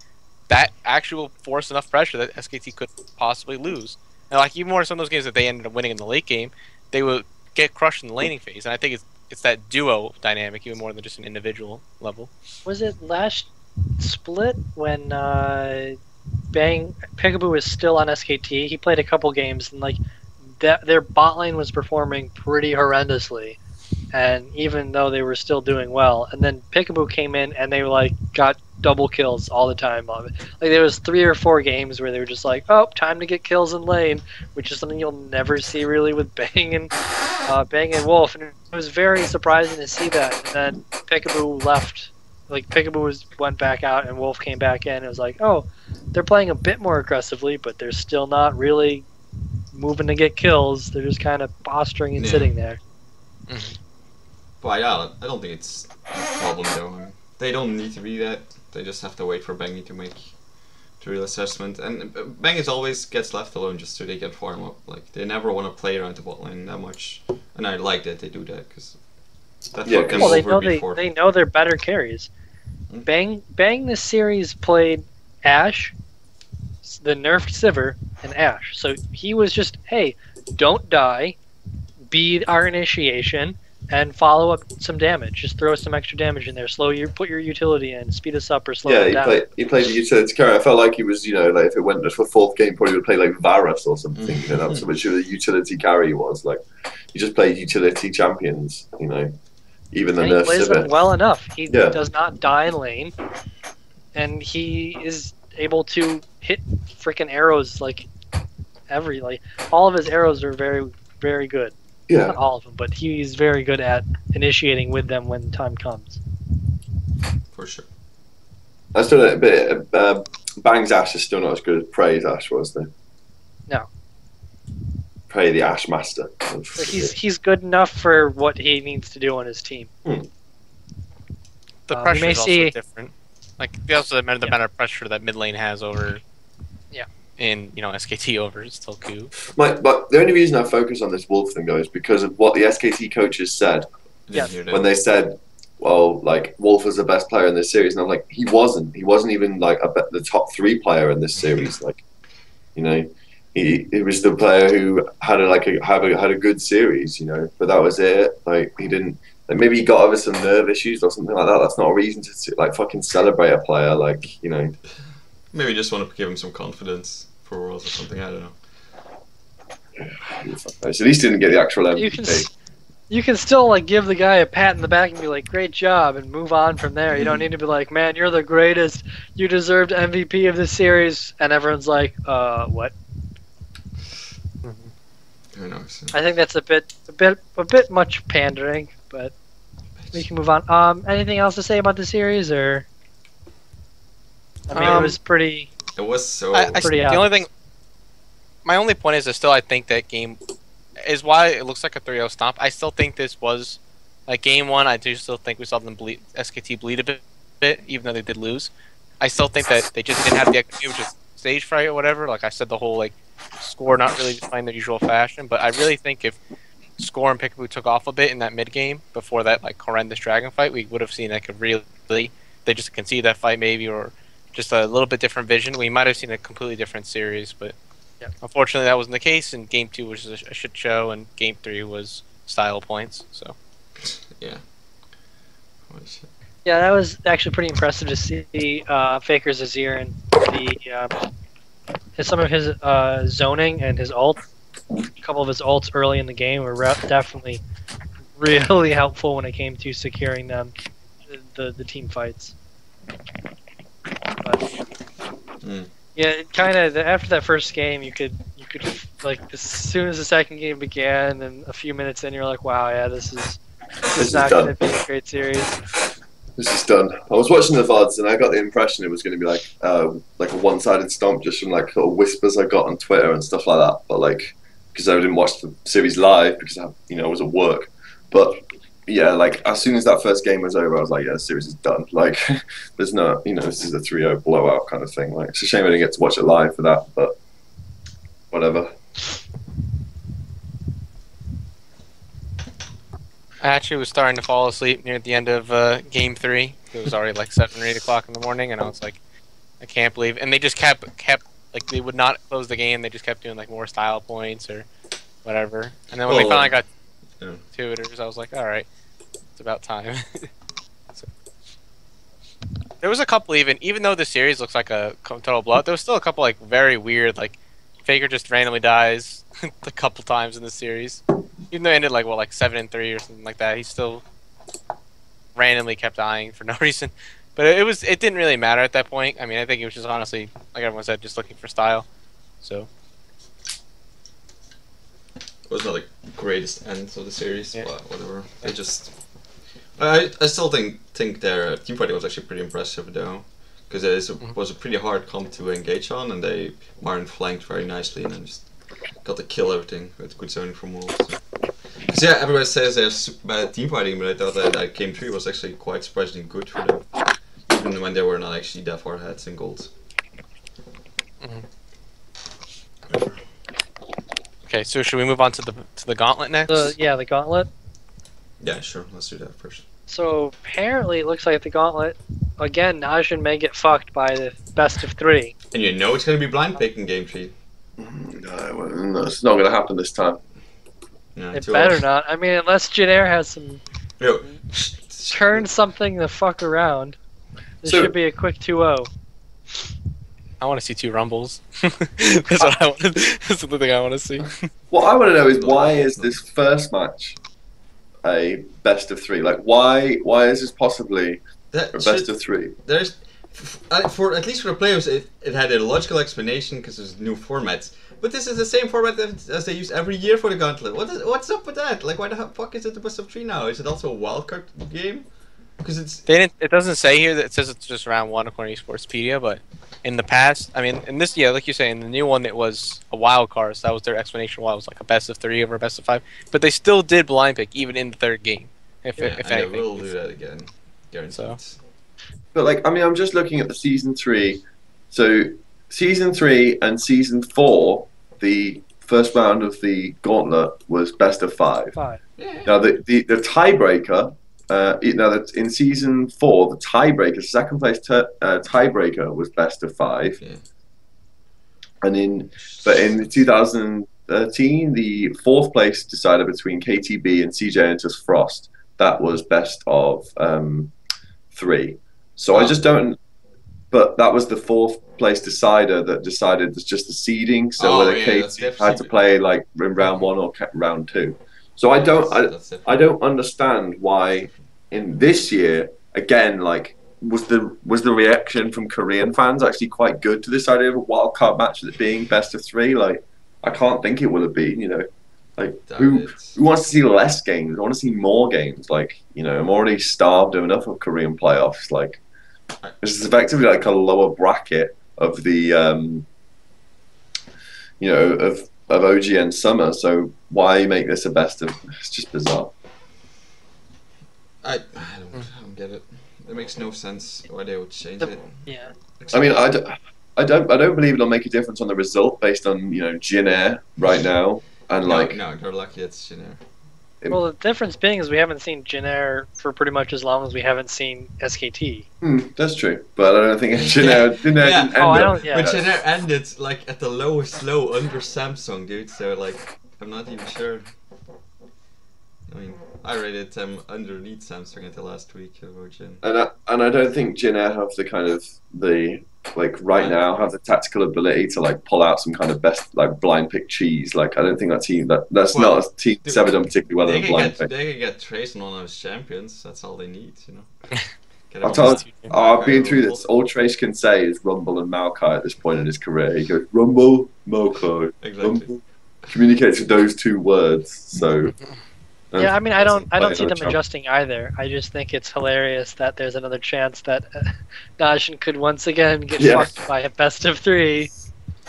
that actually will force enough pressure that SKT could possibly lose. And like even more some of those games that they ended up winning in the late game, they will get crushed in the laning phase. And I think it's that duo dynamic even more than just an individual level. Was it last split when Bang Peekaboo was still on SKT? He played a couple games and like their bot lane was performing pretty horrendously, and even though they were still doing well, and then Peekaboo came in and they like got double kills all the time. Like there was 3 or 4 games where they were just like, oh, time to get kills in lane, which is something you'll never see really with Bang and Wolf, and it was very surprising to see that. And then Peekaboo left. Like Peekaboo went back out and Wolf came back in. It was like, oh, they're playing a bit more aggressively, but they're still not really moving to get kills. They're just kind of posturing and Yeah. sitting there. But yeah, I don't think it's a problem though. They don't need to be that. They just have to wait for Bengi to make the real assessment. And Bengi always gets left alone just so they can farm up. Like they never want to play around the bot lane that much. And I like that they do that because that's Yeah, what came Well, they over know before. they know they're better carries. Bang this series played Ashe, the nerfed Sivir, and Ashe. So he was just, hey, don't die, be our initiation, and follow up some damage. Just throw some extra damage in there. Put your utility in, speed us up or slow Yeah, them down. he played the utility character. I felt like he was, you know, like if it went for 4th game, probably would play like Varus or something. You know, that's how much of a utility carry he was. Like, he just played utility champions, you know, even the And he nerf plays them Sivir. well enough. He Yeah. does not die in lane, and he is able to hit freaking arrows like all of his arrows are very, very good. Yeah, Not all of them, but he's very good at initiating with them when time comes. For sure. I still a bit. Bang's Ash is still not as good as Prey's Ash was, though. No. Prey, the Ash master. But he's good enough for what he needs to do on his team. The we pressure may is also see- different. Like the also the Yeah. amount of pressure that mid lane has over. Yeah. In SKT over is still cool. But the only reason I focus on this Wolf thing though is because of what the SKT coaches said Yes. Hear that. when they said, "Well, like Wolf was the best player in this series," and I'm like, he wasn't. He wasn't even like the top 3 player in this series. Like, you know, he was the player who had a good series. You know, but that was it. Like he didn't. Like maybe he got over some nerve issues or something like that. That's not a reason to like fucking celebrate a player. Like, you know. Maybe just want to give him some confidence for Worlds or something. I don't know. So at least he didn't get the actual MVP. You can still like give the guy a pat in the back and be like, "Great job," and move on from there. You don't need to be like, "Man, you're the greatest. You deserved MVP of this series," and everyone's like, what?" Who knows? I think that's a bit much pandering, but we can move on. Anything else to say about the series, or? I mean, it was pretty. It was so. Pretty the obvious. only thing. My only point is that still I think that game is why it looks like a 3-0 stomp. I still think this was like game 1. I do still think we saw them SKT bleed a bit, even though they did lose. I still think that they just didn't have the XP, which is stage fright or whatever. Like I said, the whole like score not really displaying their usual fashion. But I really think if Score and Pickaboo took off a bit in that mid game before that like horrendous dragon fight, we would have seen like a really they just concede that fight maybe, or just a little bit different vision. We might have seen a completely different series, but unfortunately that wasn't the case. And game 2 was a shit show, and game 3 was style points. So Yeah. Holy shit. Yeah, that was actually pretty impressive to see Faker's Azir and some of his zoning and his ult. A couple of his ults early in the game were definitely really helpful when it came to securing them the team fights. But, yeah, kind of after that first game, you could like as soon as the second game began, and a few minutes in, you're like, wow, yeah, this is not going to be a great series. This is done. I was watching the VODs and I got the impression it was going to be like a one-sided stomp, just from like little whispers I got on Twitter and stuff like that. But like, because I didn't watch the series live because I was at work. But yeah, like as soon as that first game was over, I was like, yeah, the series is done. Like, there's no, this is a 3-0 blowout kind of thing. Like, it's a shame I didn't get to watch it live for that, but whatever. I actually was starting to fall asleep near the end of game 3. It was already like 7 or 8 o'clock in the morning, and I was like, I can't believe. And they just kept like they would not close the game. They just kept doing like more style points or whatever. And then when they finally got to it, I was like, all right, it's about time. So, there was a couple even though the series looks like a total blowout, there was still a couple like very weird, like Faker just randomly dies a couple times in the series. Even though it ended like 7-3 or something like that, he still randomly kept dying for no reason. But it didn't really matter at that point. I mean, I think it was just honestly, like everyone said, just looking for style. So it was not the greatest end of the series, but whatever. They just, I still think their team fighting was actually pretty impressive though, because it was a pretty hard comp to engage on, and Martin flanked very nicely and then just got to kill everything with good zoning from walls. So. Because yeah, everybody says they're super bad at team fighting, but I thought that game 3 was actually quite surprisingly good for them, even when they were not actually that far ahead in gold. Okay, so should we move on to the gauntlet next? Yeah, the gauntlet. Yeah, sure. Let's do that first. So apparently, it looks like the gauntlet again. Najin may get fucked by the best of 3. And you know it's gonna be blind pick in game 3. No, it's not going to happen this time. No, It better not. I mean, unless Janair has some turn something the fuck around. This should be a quick 2-0. I want to see 2 rumbles. That's what I want. That's the thing I want to see. What I want to know is, why is this first match a best of 3? Like, why is this possibly a best of 3? There's, for at least for the players, it had a logical explanation because there's new formats. But this is the same format as they use every year for the gauntlet. What's up with that? Like, why the fuck is it the best of 3 now? Is it also a wildcard game? Because it doesn't say here that it says it's just round 1 according to Sportspedia, but in the past, I mean, in this, like you say, in the new one, it was a wild card. So that was their explanation why it was like a best of 3 over a best of 5. But they still did blind pick even in the 3rd game. If anything, they will do that again, guaranteed. So. But like, I mean, I'm just looking at the season 3. So season 3 and season 4, the first round of the gauntlet was best of 5. Now the tiebreaker. Now that in season 4, the tiebreaker, second place tiebreaker was best of 5, and in 2013, the 4th place decider between KTB and CJ Entus Frost, that was best of 3. So I just don't. But that was the 4th place decider that decided just the seeding. So whether KT had to play like in round 1 or round 2. So I don't understand why in this year again, like, was the reaction from Korean fans actually quite good to this idea of a wildcard match as it being best of 3? Like, I can't think it would have been, like who wants to see less games? I want to see more games. Like, I'm already starved of enough of Korean playoffs. Like, this is effectively like a lower bracket of the of OGN summer. So why make this a best of? It's just bizarre. I don't get it. It makes no sense why they would change it. Yeah. I mean, I don't believe it'll make a difference on the result based on Jin Air right now, and no, you're lucky it's Jin Air. Well, the difference being is we haven't seen Jin Air for pretty much as long as we haven't seen SKT. That's true, but I don't think Jin Air didn't end I up. don't. Yeah. But Jin Air ended like at the lowest low under Samsung, dude. So like, I'm not even sure. I mean, I rated them underneath Samsung until last week about Jin. And I don't think Jin Air have the kind of right now have the tactical ability to like pull out some kind of best like blind pick cheese. Like I don't think that's not a team that's ever done particularly well in a blind pick. They can get Trace on one of those champions. That's all they need, you know. I've been through this. All Trace can say is Rumble and Maokai at this point in his career. He goes Rumble, Maokai. Exactly. Rumble. Communicates with those two words. So. Yeah, I mean, I don't see them adjusting either. I just think it's hilarious that there's another chance that Najin could once again get fucked by a best of 3,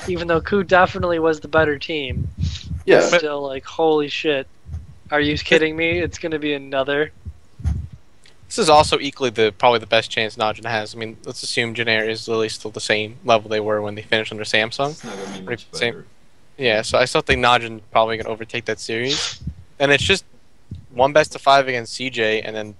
even though Ku definitely was the better team. Yeah. Still, like, holy shit. Are you kidding me? It's going to be another. This is also equally probably the best chance Najin has. I mean, let's assume Jin Air is literally still the same level they were when they finished under Samsung. It's not gonna be much better. Yeah, so I still think Najin probably gonna overtake that series, and it's just one best of 5 against CJ, and then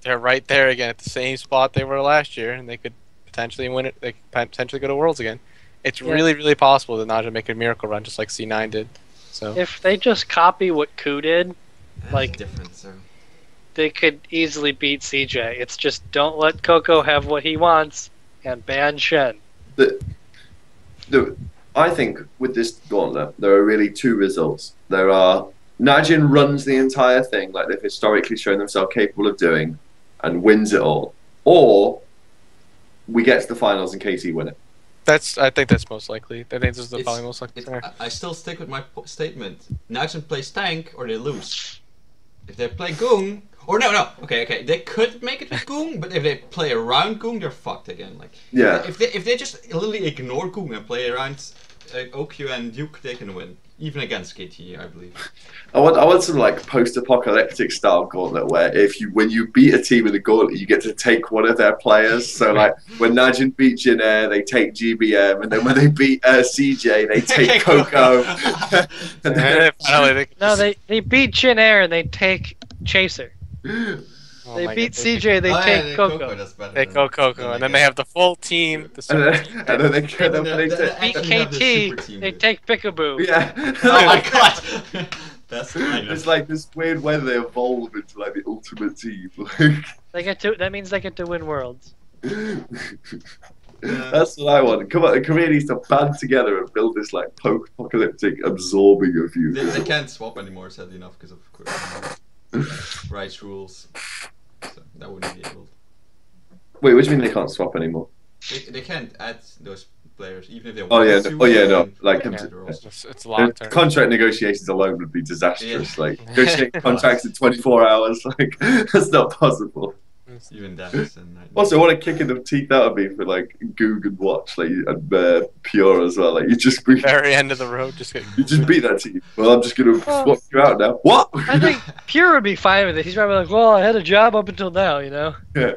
they're right there again at the same spot they were last year, and they could potentially win it. They could potentially go to Worlds again. It's really, really possible that Najin make a miracle run just like C9 did. So if they just copy what Ku did, like different, so. They could easily beat CJ. It's just don't let Coco have what he wants and ban Shen. I think with this gauntlet, there are really 2 results. There are Najin runs the entire thing like they've historically shown themselves capable of doing and wins it all. Or we get to the finals and KT win it. I think that's most likely. I think this is probably most likely. I still stick with my statement. Najin plays tank or they lose. If they play Gung, or no, okay, they could make it with Gung, but if they play around Gung, they're fucked again. Like, yeah. If they just literally ignore Gung and play around OQ and Duke, they can win, even against KT, I believe. I want some like post-apocalyptic style gauntlet where when you beat a team in the gauntlet, you get to take one of their players. So like when Najin beat Jin Air, they take GBM, and then when they beat CJ, they take Coco. They beat Jin Air and they take Chaser. They beat CJ, they take Coco. They go Coco, and then they have the full team. And then they beat KT, they take Peekaboo. Yeah. Oh my god. It's like this weird way they evolve into like the ultimate team. That means they get to win Worlds. That's what I want. Come on, Korea needs to band together and build this like post-apocalyptic absorbing of you. They can't swap anymore, sadly enough, because of rights rules. So that wouldn't be able. Wait, what do you mean they can't swap anymore? They can't add those players, even if they want no. Like it's long term. Contract negotiations alone would be disastrous. Yeah. Like negotiating contracts in 24 hours, like that's not possible. Even dance and also, what a kick in the teeth that would be for like Goog and Watch, like and Pure as well. Like you just very end of the road, you just beat that team. Well, I'm just gonna swap you out now. What? I think Pure would be fine with it. He's probably like, well, I had a job up until now, you know. Yeah.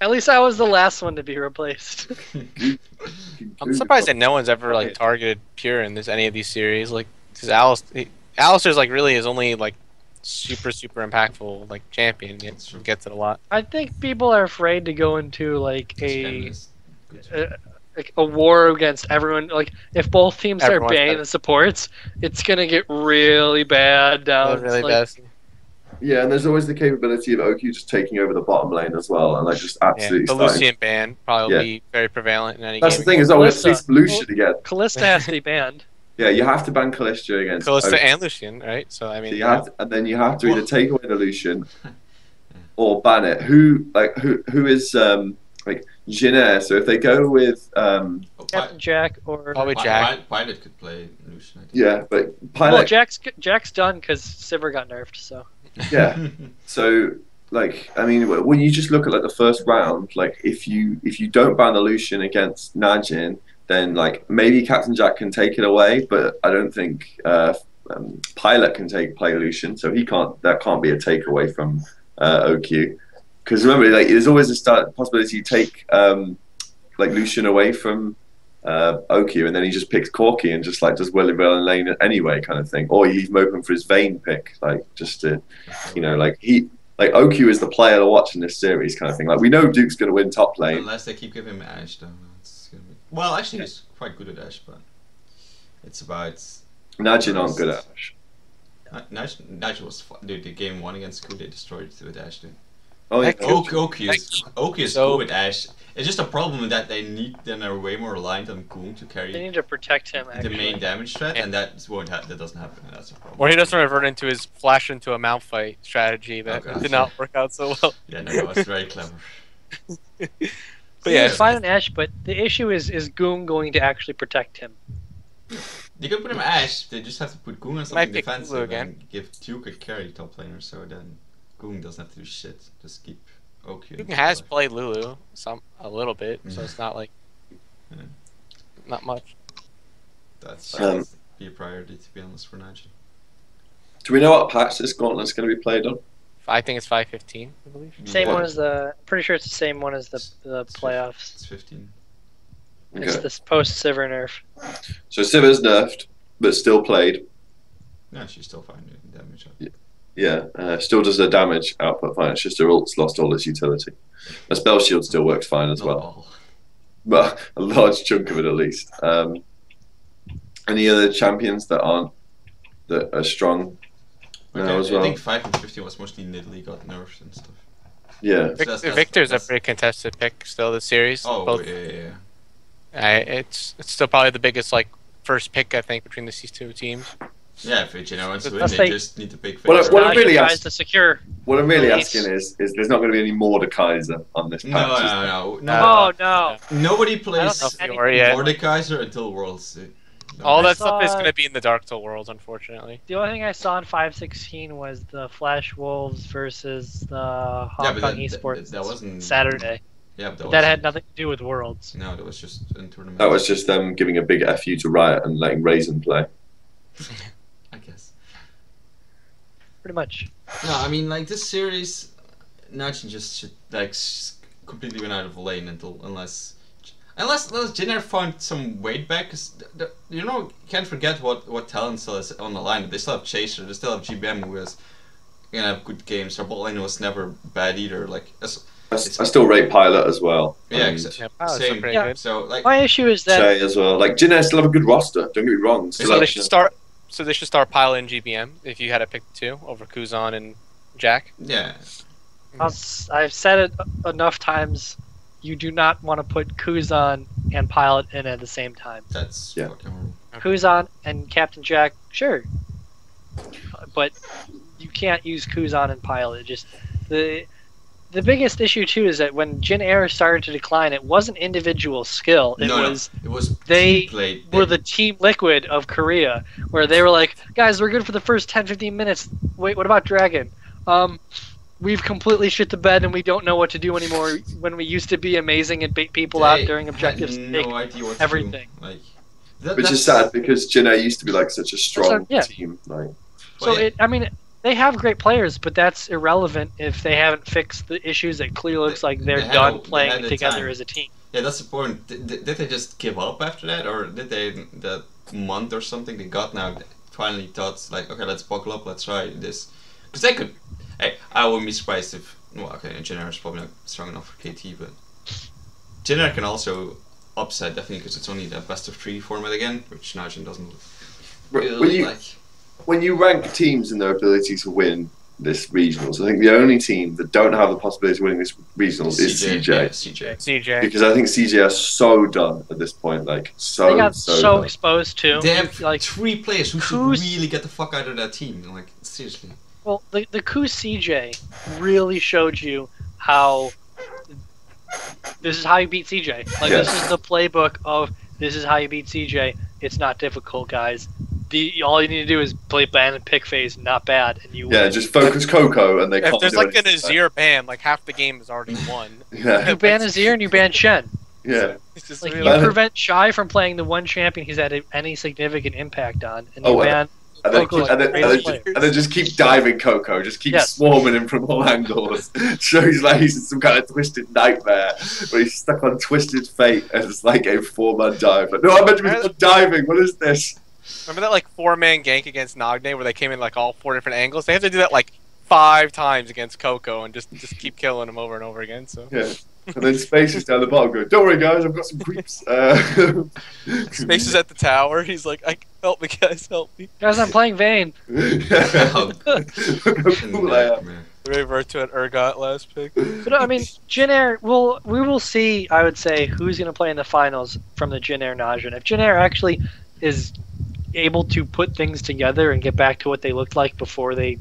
At least I was the last one to be replaced. I'm surprised that no one's ever like targeted Pure in any of these series. Like, because Alistair's like really is only like super impactful like champion. Gets it a lot. I think people are afraid to go into like a war against everyone. Like if both teams are banning the supports, it's gonna get really bad down. Really bad. Yeah, and there's always the capability of OQ just taking over the bottom lane as well, and like just absolutely. The Lucian ban probably will be very prevalent in any game. That's the thing is, we have to see some Lucian again. Kalista has to be banned. Yeah, you have to ban Kalista against Kalista and Lucian, right? So I mean, so and then you have to either take away the Lucian or ban it. Who is like Jin Air? So if they go with Captain Jack or probably Jack. Pilot could play Lucian. Yeah, but Pilot. Well, Jack's done because Sivir got nerfed, so. Yeah. So like, I mean, when you just look at like the first round, like if you don't ban the Lucian against Najin, then like maybe Captain Jack can take it away, but I don't think Pilot can play Lucian, so that can't be a takeaway from OQ. Because remember, like there's always a possibility you take like Lucian away from Okyu, and then he just picks Corky and just like does Willy and Lane anyway, kind of thing. Or he's open for his Vayne pick, like just to, like Okyu is the player to watch in this series, kind of thing. Like we know Duke's going to win top lane, unless they keep giving him Ashe. Then it's gonna be... Well, actually, he's quite good at Ashe, but it's about. Najin aren't good at Ashe. Najin was dude. The game 1 against Ku, they destroyed it with Ashe. Dude. Oh, yeah. Okyu is good with Ashe. It's just a problem that they need. Then they're way more reliant on Goong to carry. They need to protect him. The main damage threat, and that doesn't happen. And that's a problem. Or he doesn't revert into his flash into a mount fight strategy that did not work out so well. Yeah, no, it's very clever. But yeah, it's fine on Ashe, but the issue is Goong going to actually protect him? You can put him Ashe. They just have to put Goong on something defensive again. and give Duke a carry top laner, so then Goong doesn't have to do shit. Just keep Okyu. Duke has played Lulu a little bit, so it's not like not much. That's be a priority, to be honest, for Najin. Do we know what patch this gauntlet's going to be played on? I think it's 5.15, I believe. Same one as the. Pretty sure it's the same one as the playoffs. It's 15. Okay. It's this post Sivir nerf. So Sivir's nerfed, but still played. Yeah, she's still fine doing damage. Yeah, still does her damage output fine. It's just her ult's lost all its utility. Her spell shield still works fine as Not well, all. but a large chunk of it at least. Any other champions that are strong now as well? I think 5 and 15 was mostly Nidalee got nerfed and stuff. Yeah. Victor's a pretty contested pick still this series. Oh, Both, yeah. it's still probably the biggest first pick I think between these two teams. Yeah, if Vijay wants to win, Let's they say- just need to pick Well, Victor. what I'm really tries asking- to secure. What I'm really Release. asking is there's not going to be any Mordekaiser on this patch. is there? Oh no! Nobody I plays don't know if Fiora yet. Mordekaiser until Worlds. All I that stuff is saw- going to be in the Dark Soul worlds, unfortunately. The only thing I saw in 5.16 was the Flash Wolves versus the Hong but Kong that- Esports that wasn't- Saturday. Yeah, but That had nothing to do with Worlds. No, that was just in tournament. That was just them giving a big FU to Riot and letting Raisin play. I guess. Pretty much. No, I mean, like, this series, Najin just should, like, completely went out of lane unless Jinner found some weight back. Cause you can't forget what talent still is on the line. They still have Chaser, they still have GBM, who is gonna have good games. Their bot lane was never bad either. Like, I still rate Pilot as well. yeah, And Yeah, Pilots are same. pretty Yeah. good. So, like, My issue is that Shay as well. Like Jinner still have a good roster. Don't get me wrong. Still So have, they should start. So they should start Pilot and GBM if you had to pick the two over Kuzan and Jack. yeah. I've said it enough times. You do not want to put Kuzan and Pilot in at the same time. That's Yeah. fucking horrible. Kuzan and Captain Jack, sure, but you can't use Kuzan and Pilot. Just the biggest issue too is that when Jin Air started to decline, it wasn't individual skill. It was They played. were the Team Liquid of Korea, where they were like, guys, we're good for the first 10-15 minutes. Wait, what about Dragon? We've completely shit the bed and we don't know what to do anymore. When we used to be amazing and bait people out during objectives, had take no idea what to everything. do. Like, which is sad because Jinner used to be like such a strong Yeah. team. Like, So yeah. I mean, they have great players, but that's irrelevant if they haven't fixed the issues that clearly looks like they're They had done they playing had the together time. as a team. Yeah, that's the point. Did they just give up after that, or did they that month or something they got now finally thought like, okay, let's buckle up, let's try this, because they could. Hey, I wouldn't be surprised if Jinner is probably not strong enough for KT, but Jinner can also upset definitely because it's only the best of 3 format again, which Najin doesn't. When you rank teams and their ability to win this regionals, I think the only team that don't have the possibility of winning this regionals is CJ. Yeah, CJ. CJ. Because I think CJ are so done at this point, like They got so so done. exposed too. They have like 3 players who should who's- really get the fuck out of that team. Like, seriously. well, the Ku CJ really showed you how this is how you beat CJ. Like Yes. this is the playbook of this is how you beat CJ. It's not difficult, guys. All you need to do is play ban and pick phase, not bad, and you Yeah, win. just focus Coco and they If can't there's do like an anything. Azir ban, like half the game is already won. Yeah, You ban Azir and you ban Shen. yeah. It's just Like really- you prevent Shy from playing the one champion he's had any significant impact on, and you Oh, ban And then, Coco's and, then, and, greatest then, player. and then just keep diving Coco, just keep Yes. swarming him from all angles. So he's like he's in some kind of twisted nightmare where he's stuck on Twisted Fate and it's like a 4-man dive. Like, no, I meant to be diving. What is this? Remember that like 4-man gank against Nagne where they came in like all 4 different angles? They have to do that like 5 times against Coco and just keep killing him over and over again. So Yeah. And then Space is down the bottom going, don't worry guys, I've got some creeps. Space is at the tower. He's like, help me guys, help me. Guys, I'm playing Vayne. Look how cool I am. Revert to an Urgot last pick. But I mean, Jin Air, we will see, I would say, who's going to play in the finals from the Jin Air Najin. If Jin Air actually is able to put things together and get back to what they looked like before they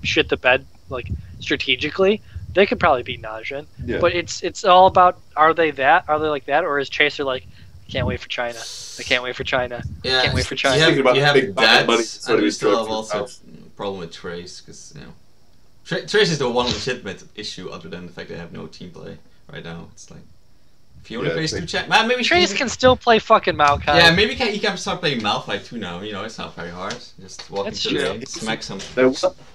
shit the bed, like, strategically, they could probably beat Najin. Yeah. But it's all about, are they like that? Or is Chaser like, I can't wait for China. I can't wait for China. Yeah, Can't wait for China. You Thinking about have big that, money, and we he's still going have for also house. a problem with Trace, because, you know, Trace is the one legitimate issue other than the fact they have no team play right now. It's like, if he only Yeah, plays I 2 chat, man, maybe Trace can still play fucking Maokai. Yeah, maybe he can start playing Malphite too now. You know, it's not very hard. Just walk That's into the true. lane, smack something.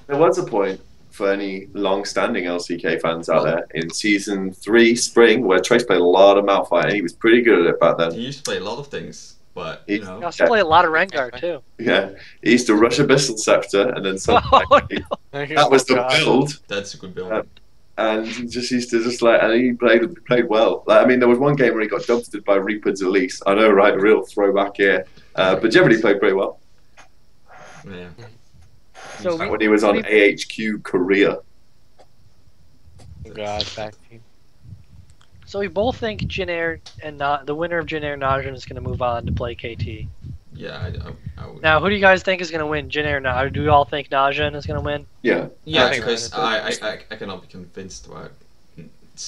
There was a point for any long-standing LCK fans out there in Season 3 Spring where Trace played a lot of Malphite and he was pretty good at it back then. He used to play a lot of things, but He- you know. He also play a lot of Rengar, too. Yeah, he used to rush Abyssal Scepter and then something Oh, like that was the build. That's a good build. And he just used to and he played well. Like, I mean, there was one game where he got dumpstered by Reaper Elise. I know, right? Real throwback here, but generally played pretty well. Yeah. So Like when he was on AHQ Korea. God, back team. So we both think Jin Air and the winner of Jin Air Najin is going to move on to play KT. Yeah, I would. Now, who do you guys think is going to win, Jin Air or Najin? Do you all think Najin is going to win? Yeah. Yeah, I think because that's I cannot be convinced about.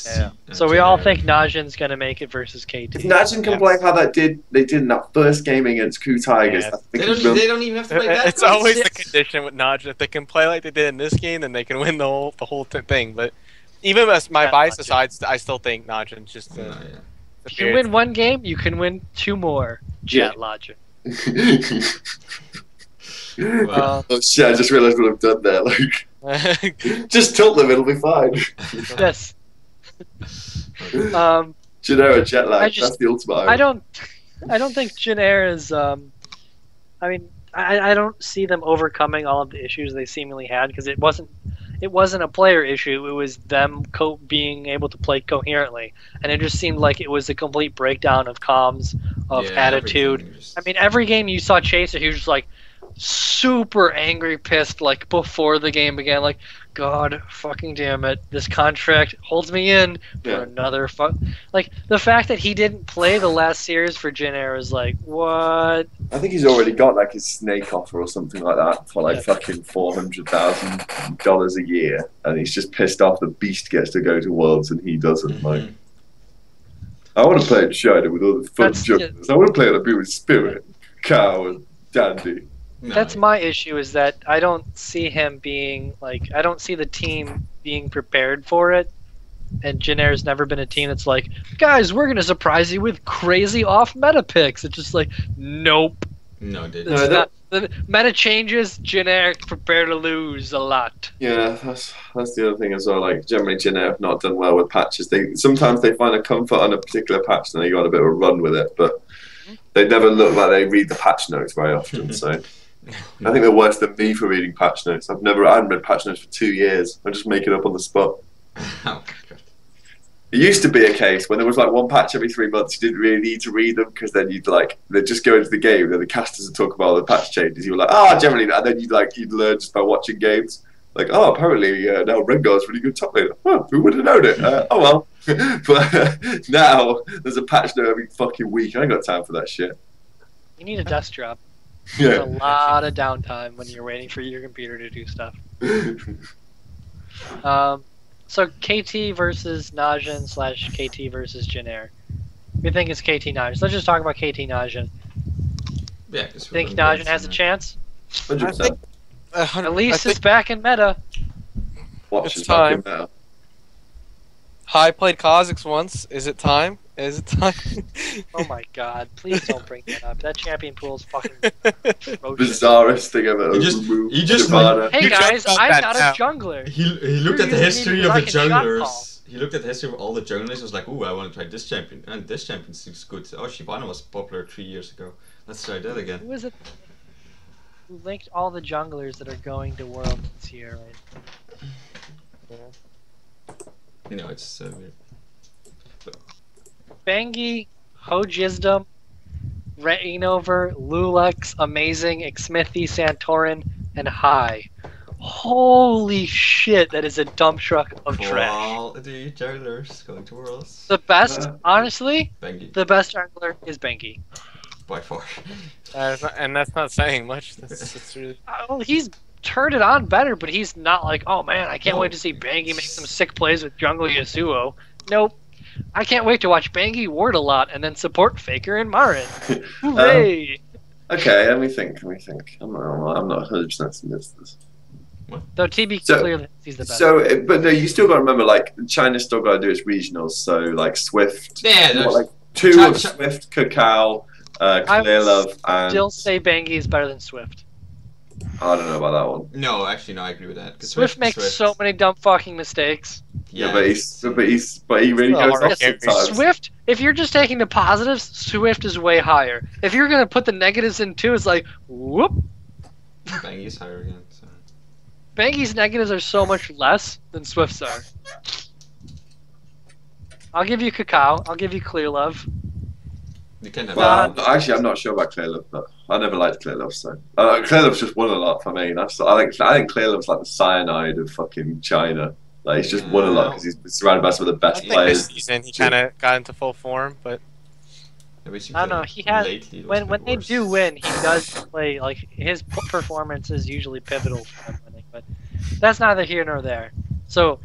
Yeah. So we all think Najin's going to make it versus KT. If Najin can play how they did in that first game against Ku Tigers, Yeah. I think They don't even have to play that. It's close. always the condition with Najin. If they can play like they did in this game, then they can win the whole thing. But even as my Yeah, bias Najin. aside, I still think Najin's just No, the yeah. If you win one game, you can win 2 more. Jet Yeah. logic. Well, Oh shit, I just realised what I've done there. Like, just tilt them, it'll be fine. Yes. Genera jet lag, I just- that's the ultimate. I don't think Jin Air is. I mean, I don't see them overcoming all of the issues they seemingly had because it wasn't a player issue. It was them being able to play coherently, and it just seemed like it was a complete breakdown of comms, of yeah, attitude. everything just- I mean, every game you saw Chaser, he was just like super angry, pissed, like before the game began, like, God fucking damn it, this contract holds me in for Yeah. another like the fact that he didn't play the last series for Jin Air is like, what? I think he's already got like his snake offer or something like that for like Yeah. fucking $400,000 a year, and he's just pissed off the Beast gets to go to Worlds and he doesn't. Like, I want to play in China with all the fun That's- jumpers. I want to play on a bit with Spirit, Cow, and Dandy. No, That's my issue, is that I don't see him being like, I don't see the team being prepared for it. And Jin Air's never been a team that's like, guys, we're gonna surprise you with crazy off meta picks. It's just like, nope. No, they It's No, not, the meta changes. Jin Air prepare to lose a lot. Yeah, that's the other thing as well. Like, generally, Jin Air have not done well with patches. Sometimes they find a comfort on a particular patch and they go on a bit of a run with it, but they never look like they read the patch notes very often. So I think they're worse than me for reading patch notes. I haven't read patch notes for 2 years. I just make it up on the spot. Oh, God. It used to be a case when there was like one patch every 3 months, you didn't really need to read them because then they'd just go into the game and the casters would talk about all the patch changes. You were like, generally, and then you'd learn just by watching games. Like, apparently now Rengar's really good top laner. Oh, who would have known it? Oh well. But now there's a patch note every fucking week. I ain't got time for that shit. You need a dust drop. There's Yeah. a lot of downtime when you're waiting for your computer to do stuff. So KT versus Najin / KT versus Jin Air. We think it's KT Najin. So let's just talk about KT Najin. Yeah, 'cause Think we're Najin has a chance? 100%. At least it's back in meta. Watch it's is fucking time. now. Hi, played Kha'Zix once. Is it time? Is it time? Oh my god, please don't bring that up. That champion pool is fucking atrocious. Bizarrest thing ever. He just Shyvana. Hey You joke guys, about I'm that not a now. jungler. he looked at the You're using me history of because the I can shot call. junglers. He looked at the history of all the junglers. Was like, ooh, I want to try this champion, and this champion seems good. Oh, Shyvana was popular 3 years ago. Let's try that again. Who is it who linked all the junglers that are going to Worlds this year? You know, it's weird. Bengi, Hojizdom, Reignover, Lulex, Amazing, Xmithy, Santorin, and High. Holy shit, that is a dump truck of trash. Quality junglers going to Worlds. The best, honestly, Bengi, the best jungler is Bengi. by far. And that's not saying much. That's really... Well, he's turned it on better, but he's not like, oh man, I can't No. wait to see Bengi make some sick plays with jungle Yasuo. Nope. I can't wait to watch Bengi ward a lot and then support Faker and Marin. Hooray! Okay, let me think. I'm not 100% convinced of this. Though TB So- clearly thinks he's the best. So, but no, you still got to remember, like, China's still got to do its regionals. So, like, Swift. Yeah, you got, there's- like, two Chi- of Chi- Swift, Cacao, I would Clearlove, and still say Bengi is better than Swift. I don't know about that one. No, actually, no, I agree with that. 'Cause Swift makes so many dumb fucking mistakes. Yeah, but he really Well, goes our off characters- sometimes. Swift, if you're just taking the positives, Swift is way higher. If you're gonna put the negatives in too, it's like, whoop. Bengi is higher again. So. Bengi's negatives are so much less than Swift's are. I'll give you Cacao. I'll give you Clear Love. You can have. Well, actually, I'm not sure about Clearlove, but I never liked Clearlove, so Clearlove's just won a lot for me. I think Clearlove's like the cyanide of fucking China. Like he's just won a lot because he's surrounded by some of the I best think players. this season he kind of got into full form, but Yeah, but it seems I don't know. like He has lately it was a when bit they worse. do win, he does play like his performance is usually pivotal for them winning. But that's neither here nor there. So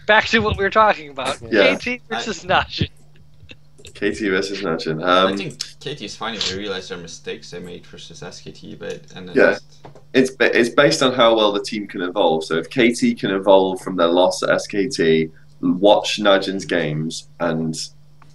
back to what we were talking about. Yeah. KT versus Najin. KT versus Najin. I think KT is fine if they realize their mistakes they made versus SKT, but and then Yeah. It's based on how well the team can evolve. So if KT can evolve from their loss at SKT, watch Najin's games and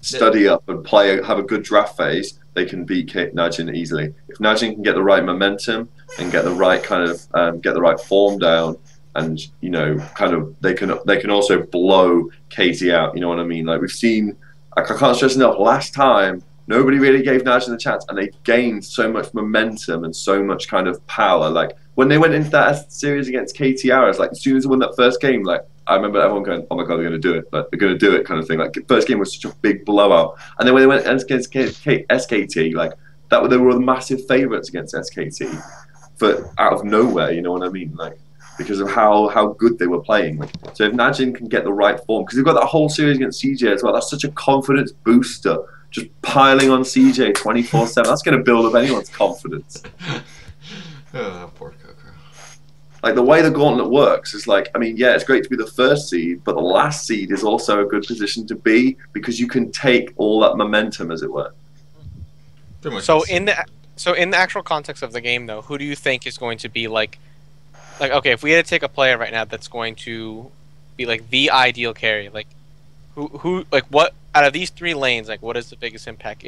study up and have a good draft phase, they can beat Najin easily. If Najin can get the right momentum and get the right kind of get the right form down, and you know, kind of they can also blow KT out. You know what I mean? Like we've seen. Like I can't stress enough. Last time, nobody really gave Najin a chance, and they gained so much momentum and so much kind of power. Like when they went into that series against KT Hours, like as soon as they won that first game, like I remember everyone going, "Oh my god, they're going to do it! Like they're going to do it!" kind of thing. Like the first game was such a big blowout, and then when they went against SKT, like that, they were the massive favourites against SKT, for out of nowhere. You know what I mean? Like because of how good they were playing. Like, so if Najin can get the right form, because they've got that whole series against CJ as well, that's such a confidence booster. Just piling on CJ 24/7, that's going to build up anyone's confidence. Oh, poor Coco. Like the way the gauntlet works is like, I mean, yeah, it's great to be the first seed, but the last seed is also a good position to be because you can take all that momentum, as it were. Pretty much. so in the actual context of the game though, who do you think is going to be like okay, if we had to take a player right now that's going to be like the ideal carry, like who like what out of these three lanes, like what is the biggest impact?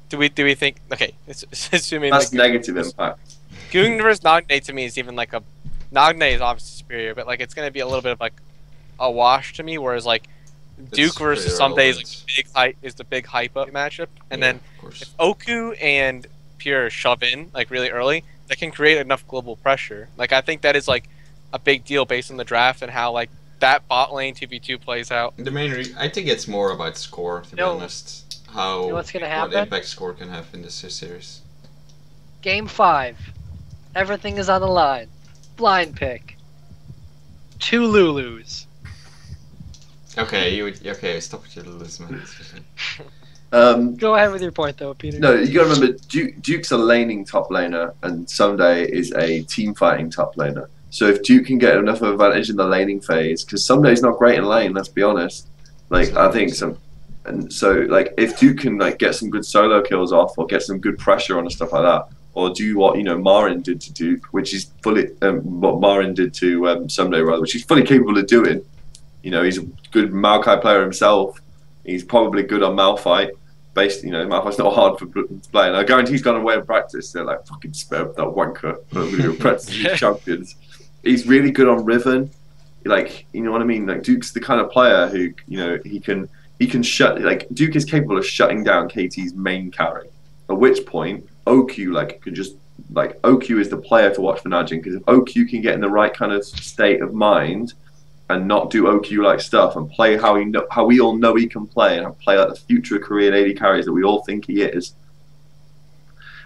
Do we think okay? It's assuming That's like, negative impact. Goong versus Nagne to me is even like a Nagne is obviously superior, but like it's gonna be a little bit of like a wash to me. Whereas like Duke It's versus pretty Someday is like irrelevant. the big hype is the big hype up matchup, and then of course. if Oku and Pure shove in like really early, that can create enough global pressure. Like I think that is like a big deal based on the draft and how like that bot lane 2v2 plays out. The I think it's more about score, to be No. honest. How You know what's gonna what happen? impact score can have in this series. Game 5. Everything is on the line. Blind pick. 2 Lulus. Okay, stop with your Lulus, man. Go ahead with your point though, Peter. No, you got to remember, Duke's a laning top laner, and Someday is a team fighting top laner. So if Duke can get enough of an advantage in the laning phase, because Someday's not great in lane, let's be honest. Like I think and so like if Duke can like get some good solo kills off or get some good pressure on and stuff like that, or do what Marin did to Duke, which is fully what Marin did to Someday rather, which he's fully capable of doing. You know, he's a good Maokai player himself. He's probably good on Malphite. Malphite's not hard for to play. And I guarantee he's gone away in practice. They're like, fucking spare that wanker. We're practice these champions. He's really good on Riven. Like, you know what I mean? Like, Duke's the kind of player who, you know, he can shut, like, Duke is capable of shutting down KT's main carry. At which point, OQ, like, could just, like, OQ is the player to watch for Najin, because if OQ can get in the right kind of state of mind and not do OQ-like stuff and play how we all know he can play, and play like the future Korean AD carries that we all think he is,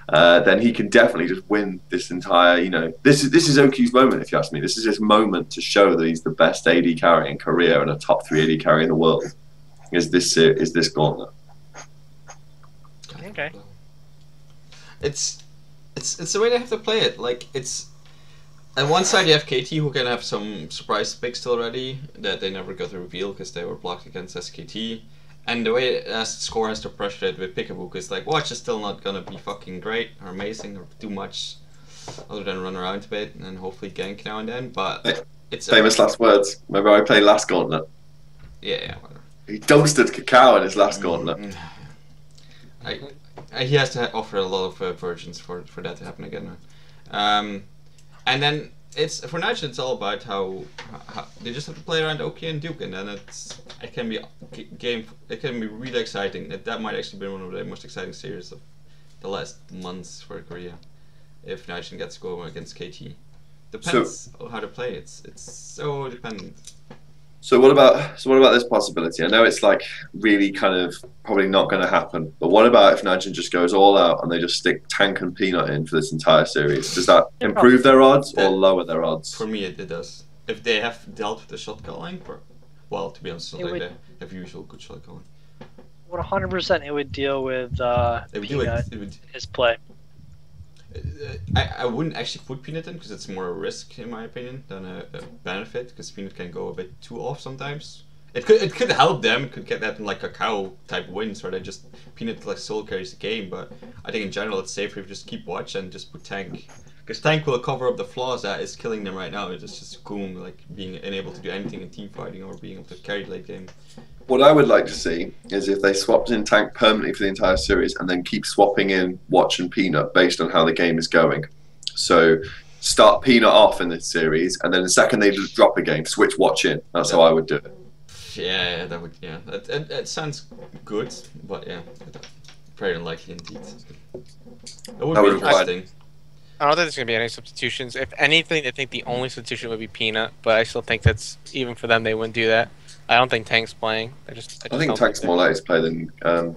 then he can definitely just win this entire, you know, this is OQ's moment, if you ask me. This is his moment to show that he's the best AD carry in Korea and a top 3 AD carry in the world. Is this gauntlet? Okay. It's the way they have to play it. Like, it's on one side you have KT, who can have some surprise picks already that they never got to reveal because they were blocked against SKT. And the way Score has to pressure it with Pickaboo is like, Watch is still not gonna be fucking great or amazing or do much other than run around a bit and hopefully gank now and then. But it's famous last words. Remember I played last gauntlet? Yeah, whatever. He dumpstered Cacao in his last gauntlet. He has to offer a lot of versions for that to happen again. And then for Nigel, it's all about how they just have to play around OK and Duke, and then it can be really exciting. That might actually be one of the most exciting series of the last months for Korea, if Nigel gets to go against KT. Depends on how to play. It's so dependent. So what about this possibility? I know it's like really kind of probably not going to happen, but what about if Najin just goes all out and they just stick Tank and Peanut in for this entire series? Does that improve their odds or lower their odds? For me, it does. If they have dealt with the shot calling, well, to be honest, they have usual good shot calling. 100% it would deal with Peanut, his play. I wouldn't actually put Peanut in because it's more a risk in my opinion than a benefit, because Peanut can go a bit too off sometimes. It could help them. It could get that in like a cow type wins where they just Peanut like solo carries the game. But I think in general it's safer if you just keep watch and just put Tank, because Tank will cover up the flaws that is killing them right now. It's just Goon like being unable to do anything in team fighting or being able to carry late game. What I would like to see is if they swapped in Tank permanently for the entire series and then keep swapping in Watch and Peanut based on how the game is going. So start Peanut off in this series, and then the second they drop a game, switch Watch in. That's how I would do it. Yeah, that would. Yeah, it sounds good, but yeah, very unlikely indeed. It would be interesting. I don't think there's gonna be any substitutions. If anything, I think the only substitution would be Peanut, but I still think that's even for them they wouldn't do that. I don't think Tank's playing. I think Tank's more likely to play than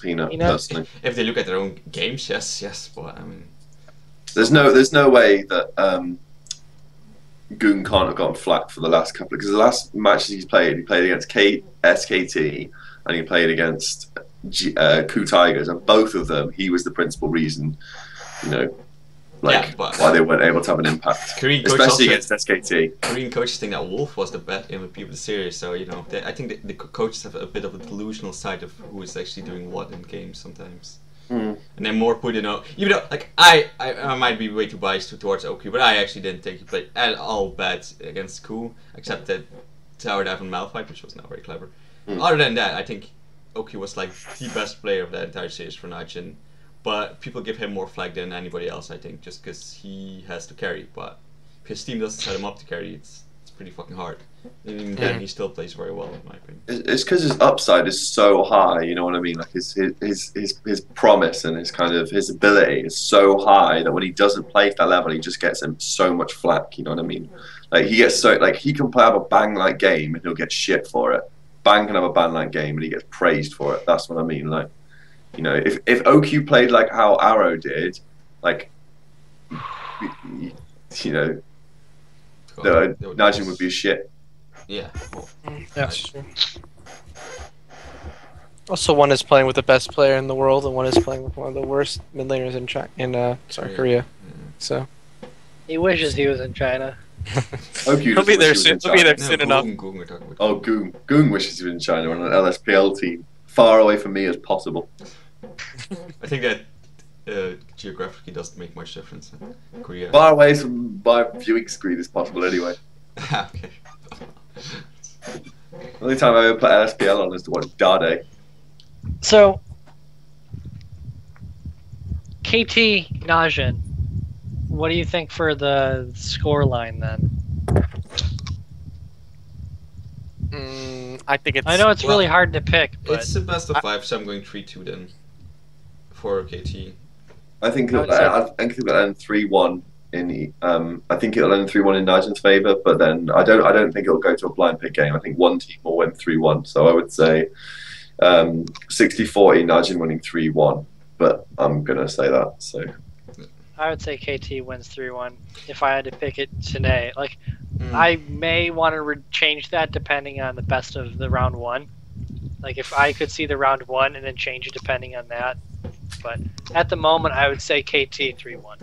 Peanut personally. If they look at their own games, yes, but I mean, there's no way that Goon can't have gotten flack for the last couple, because the last matches he played against SKT and he played against Ku Tigers, and both of them he was the principal reason, you know, why they weren't able to have an impact, especially against SKT. Korean coaches think that Wolf was the best MVP of the series, so you know, I think the coaches have a bit of a delusional side of who is actually doing what in games sometimes. And then more put in, even though like I might be way too biased towards OQ, but I actually didn't think he played at all bad against Ku, except that Tower Dive and Malphite, which was not very clever. Other than that, I think OQ was like the best player of that entire series for Najin. But people give him more flag than anybody else, I think, just because he has to carry. But if his team doesn't set him up to carry, it's pretty fucking hard. And even then, he still plays very well, in my opinion. It's because his upside is so high, you know what I mean? Like his promise and his ability is so high that when he doesn't play at that level, he just gets him so much flack. You know what I mean? Like he can play have a bang like game and he'll get shit for it. Bang can have a bang like game and he gets praised for it. That's what I mean. Like, you know, if OQ played like how Arrow did, like, you know, Najin would be a shit. Yeah. That's true. Also, one is playing with the best player in the world, and one is playing with one of the worst mid laners in Korea. So he wishes he was in China. He'll be there soon. He'll be there soon enough. Goon wishes he was in China on an LSPL team, far away from me as possible. I think that geographically doesn't make much difference in Korea. Far away from my viewing screen as possible, anyway. Okay. The only time I ever put LSPL on is to watch Dade. So, KT Najin, what do you think for the score line then? I think it's. I know it's really hard to pick, but It's the best of 5, so I'm going 3-2 then for KT. I think I would say- I think it'll end 3-1 in the. I think it'll end 3-1 in Nigel's favour, but then I don't think it'll go to a blind pick game. I think one team will win 3-1. So I would say 60-40 Nigel winning 3-1, but I'm gonna say that. So I would say KT wins 3-1 if I had to pick it today. Like, I may want to change that depending on the best of the round 1. Like, if I could see the round 1 and then change it depending on that. But at the moment, I would say KT 3-1.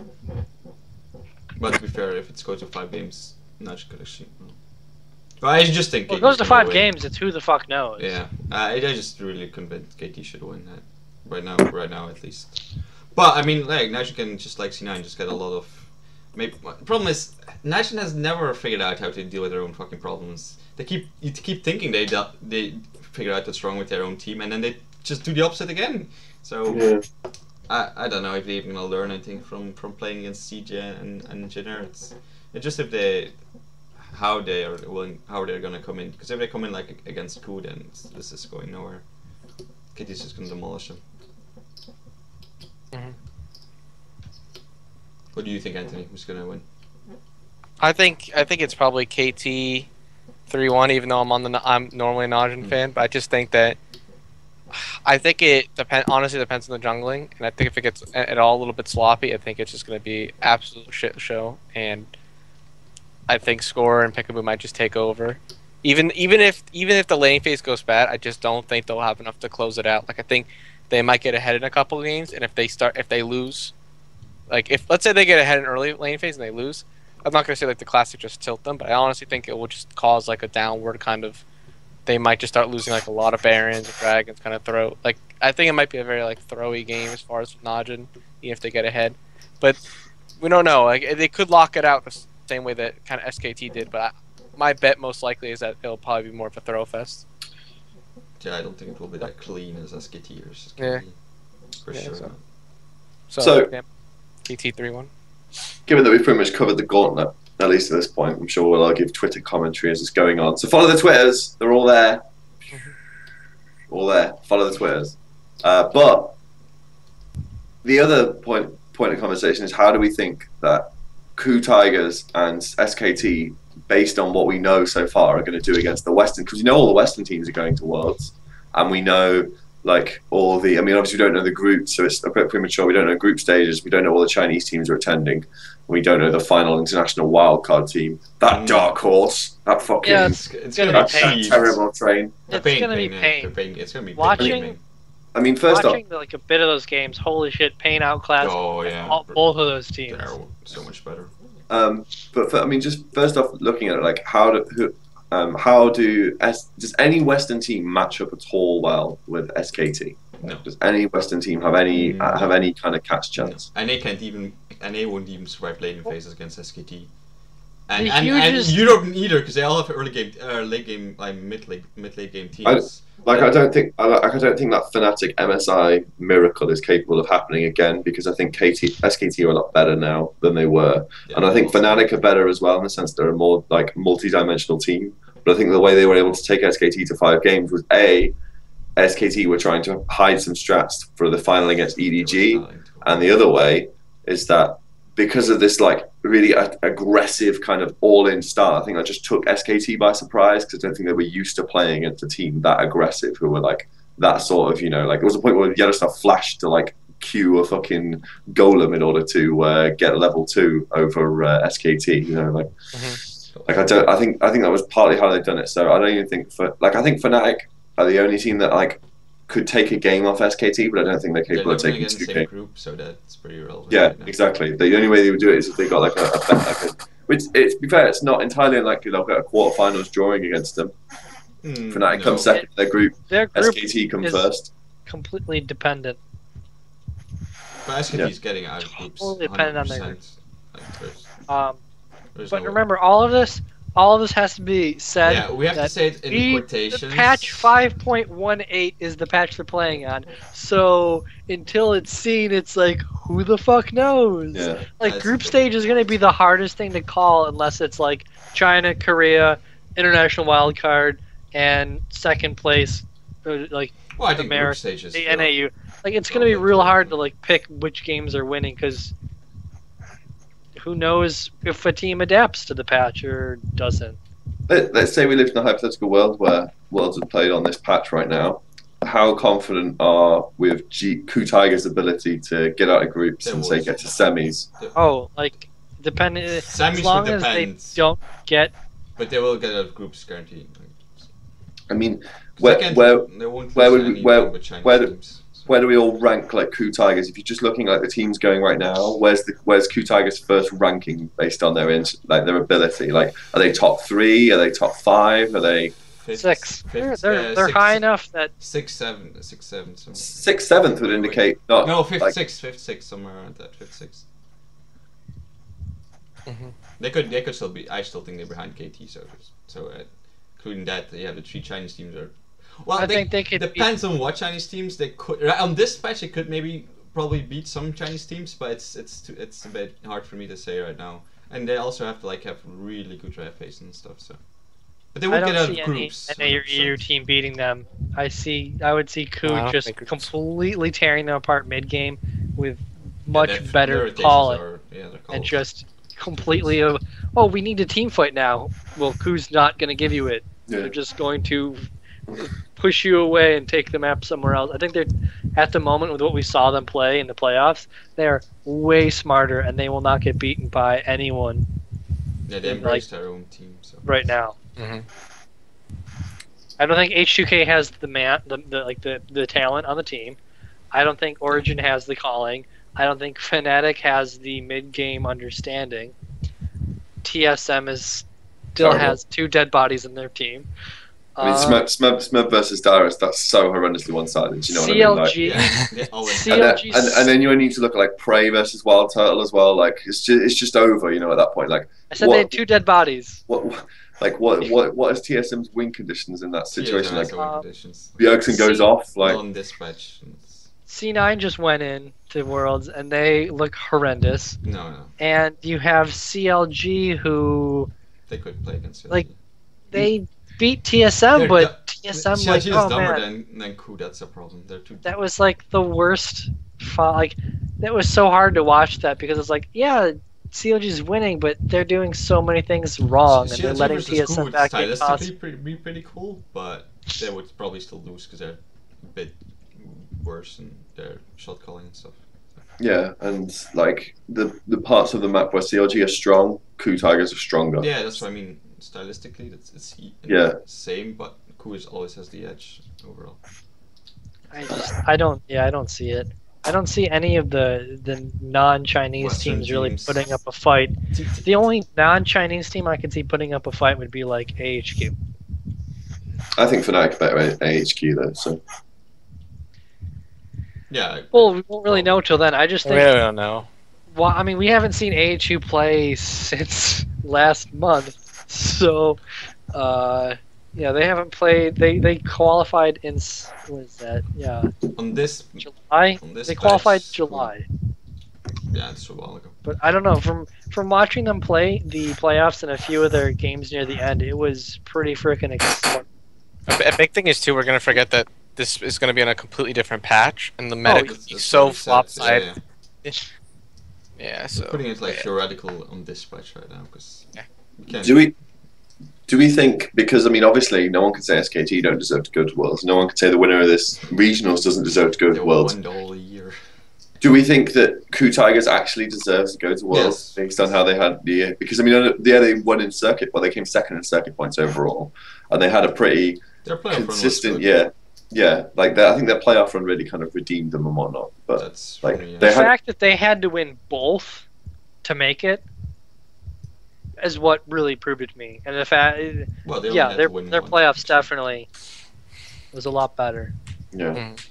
But to be fair, if it's going to 5 games, Naj could actually. But I just think. Well, it goes KT to 5 will win. games. It's who the fuck knows. Yeah, I just really convinced KT should win that right now at least. But I mean, like Naj can just like C9 just get a lot of. Maybe the problem is Naj has never figured out how to deal with their own fucking problems. You keep thinking they figure out what's wrong with their own team, and then they just do the opposite again. So yeah. I don't know if they're even gonna learn anything from playing against CJ and Jenner. It's just if they how they're gonna come in, because if they come in like against Ku, then this is going nowhere. KT's just gonna demolish them. What do you think, Anthony? Who's gonna win? I think it's probably KT 3-1. Even though I'm normally a Najin fan, but I just think that. I think it honestly depends on the jungling, and I think if it gets at all a little bit sloppy, I think it's just going to be absolute shit show, and I think Score and Peekaboo might just take over. Even if the laning phase goes bad, I just don't think they'll have enough to close it out. Like, I think they might get ahead in a couple of games, and if they lose, like if let's say they get ahead in early laning phase and they lose, I'm not going to say like the classic just tilt them, but I honestly think it will just cause like a downward kind of. They might just start losing like a lot of Barons and Dragons, kind of throw. Like, I think it might be a very like throwy game as far as Najin, even if they get ahead. But we don't know. Like, they could lock it out the same way that kind of SKT did. But my bet most likely is that it'll probably be more of a throw fest. Yeah, I don't think it will be that clean as SKT or SKT. Yeah. For Yeah, sure. So yeah, KT 3-1. Given that we've pretty much covered the gauntlet, at least at this point, I'm sure we'll give Twitter commentary as it's going on. So follow the Twitters; they're all there. All there. Follow the Twitters. But the other point of conversation is, how do we think that Ku Tigers and SKT, based on what we know so far, are going to do against the Western? Because you know all the Western teams are going to Worlds, and we know like all the. I mean, obviously we don't know the groups, so it's a bit premature. We don't know group stages. We don't know all the Chinese teams are attending. We don't know the final international wildcard team. That dark horse. That fucking. Yeah, It's gonna gonna be be pain. cheese. terrible train. It's gonna be pain. It's gonna be Watching- pain. I mean, first off, Watching like a bit of those games, holy shit, Pain outclassed Oh yeah. both of those teams. They're so much better. I mean, just first off, looking at it, like does any Western team match up at all well with SKT? No. Does any Western team have any kind of catch No. chance? And they won't even survive laning phases against SKT. The And hugest- Europe neither, because they all have early game, late game, like mid late game teams. I don't think that Fnatic MSI miracle is capable of happening again, because I think SKT are a lot better now than they were, Yeah, and I think also- Fnatic are better as well in the sense they're a more like multi-dimensional team. But I think the way they were able to take SKT to 5 games was SKT were trying to hide some strats for the final against EDG, and the other way is that because of this like really aggressive kind of all-in start, I think that just took SKT by surprise, because I don't think they were used to playing against a team that aggressive, who were like that sort of, like it was a point where Yellowstuff flashed to like queue a fucking golem in order to get level 2 over SKT, like. Like I think that was partly how they've done it. So I don't even think I think Fnatic are the only team that like could take a game off SKT, but I don't think they're capable of taking 2 games. Group, so that's pretty relevant. Yeah, right now. exactly. The only way they would do it is if they got like which, to be fair, it's not entirely unlikely they'll get a quarterfinals drawing against them. Fnatic comes second in their group. Their group SKT come is first. completely dependent. But SKT's getting out of groups. Totally dependent on their 100%. Like, there's But no way. remember, all of this all of this has to be said. Yeah, we have to that say it in the quotations. patch 5.18 is the patch they're playing on. So until it's seen, it's like, who the fuck knows? Yeah. Like, That's group big. stage is going to be the hardest thing to call unless it's like China, Korea, international wild card, and second place, like Well, I think group America, stages. the feel- NAU. Like, it's feel going to be a bit real hard tricky. to like pick which games are winning because who knows if a team adapts to the patch or doesn't. Let's say we lived in a hypothetical world where Worlds had played on this patch right now. How confident are with Ku Tiger's ability to get out of groups They and say would. get to semis? Oh, like depending Semis as long would as they depend. don't get But they will get out of groups guaranteed. I mean, 'Cause where they can't- where they won't where lose would we- anything with Chinese where- teams, so. where do we all rank like Ku Tigers? If you're just looking like the teams going right now, where's Ku Tigers' first ranking based on their their ability? Like, are they top 3? Are they top 5? Are they Fifth- 6. fifth- They're six- high enough that 6-7, 6-7. So. 6th, 7th would Wait. indicate not No, fifth, like, sixth, somewhere around that. Fifth, sixth. Mhm. They could still be. I still think they're behind KT. So including that, they have the 3 Chinese teams are. Well, I think they could depends on what Chinese teams they could. On this patch, they could probably beat some Chinese teams, but it's a bit hard for me to say right now. And they also have to have really good draft phase and stuff. So, but they I won't don't get out see of any groups. EU team beating them. I would see Ku I don't just think it's- completely tearing them apart mid game with Yeah, much their better rotations calling they're and called. just completely oh, we need a team fight now. Well, Ku's not going to give you it. yeah. They're just going to push you away and take the map somewhere else. I think they're at the moment with what we saw them play in the playoffs, they're way smarter and they will not get beaten by anyone Yeah, they embraced their own team. So. right now. Mhm. I don't think H2K has the talent on the team. I don't think Origin has the calling. I don't think Fnatic has the mid game understanding. TSM still Terrible. has 2 dead bodies in their team. I mean, Smurf versus Darius, that's so horrendously one-sided. You know what I mean? Like, CLG, Yeah, they always. and, then, CLG, and then you need to look at like Prey versus Wild Turtle as well. Like, it's just over. You know, at that point, like I said they had 2 dead bodies. what is TSM's win conditions in that situation? Like, Bjergsen goes off. Like, on dispatch. C9 just went in to Worlds and they look horrendous. No. And you have CLG who They could play against. Like, they beat TSM, They're but TSM CLG like, is oh dumber man, than Ku. That's a problem. They're too. that was like the worst. Like, that was so hard to watch that because it's like, yeah, CLG's winning, but they're doing so many things wrong and they're CLG letting versus Ku TSM would back in cost. stylistically be pretty cool, but they would probably still lose because they're a bit worse in their shot calling and stuff. yeah, and like the parts of the map where CLG are strong, Ku Tigers are stronger. Yeah, that's what I mean. Stylistically, it's Yeah. same, but Ku always has the edge overall. I don't see it. I don't see any of the non-Chinese Western teams really teams. putting up a fight. The only non-Chinese team I could see putting up a fight would be like AHQ. I think Fnatic better at AHQ though. So Yeah. Well, we won't really know till then. I just We think. really don't know. Well, I mean, we haven't seen AHU play since last month, so yeah, they haven't played. They qualified in what is that? Yeah, On this, July. on this They qualified patch, July, Yeah, it's a while ago. but I don't know. From watching them play the playoffs and a few of their games near the end, it was pretty freaking exciting. A big thing is too, we're gonna forget that this is gonna be on a completely different patch, and the meta could be That's so what he said, yeah, flopsided. yeah. Yeah, So so putting it like yeah. theoretical on this patch right now because Yeah. we can't. do we think, because I mean obviously no one can say SKT don't deserve to go to Worlds. No one can say the winner of this regionals doesn't deserve to go They to Worlds. won the whole year. Do we think that Ku Tigers actually deserves to go to Worlds Yes. based on how they had the year? Because I mean, yeah, they won in circuit, but they came second in circuit points overall, and they had a pretty Their playoff run was consistent good. year. Yeah, like that. I think their playoff run really kind of redeemed them and whatnot. But That's like, really, they The had- fact that they had to win both to make it is what really proved it to me. And the fact, well, they only yeah, had their to win their one, playoffs so- definitely was a lot better. yeah. Mm.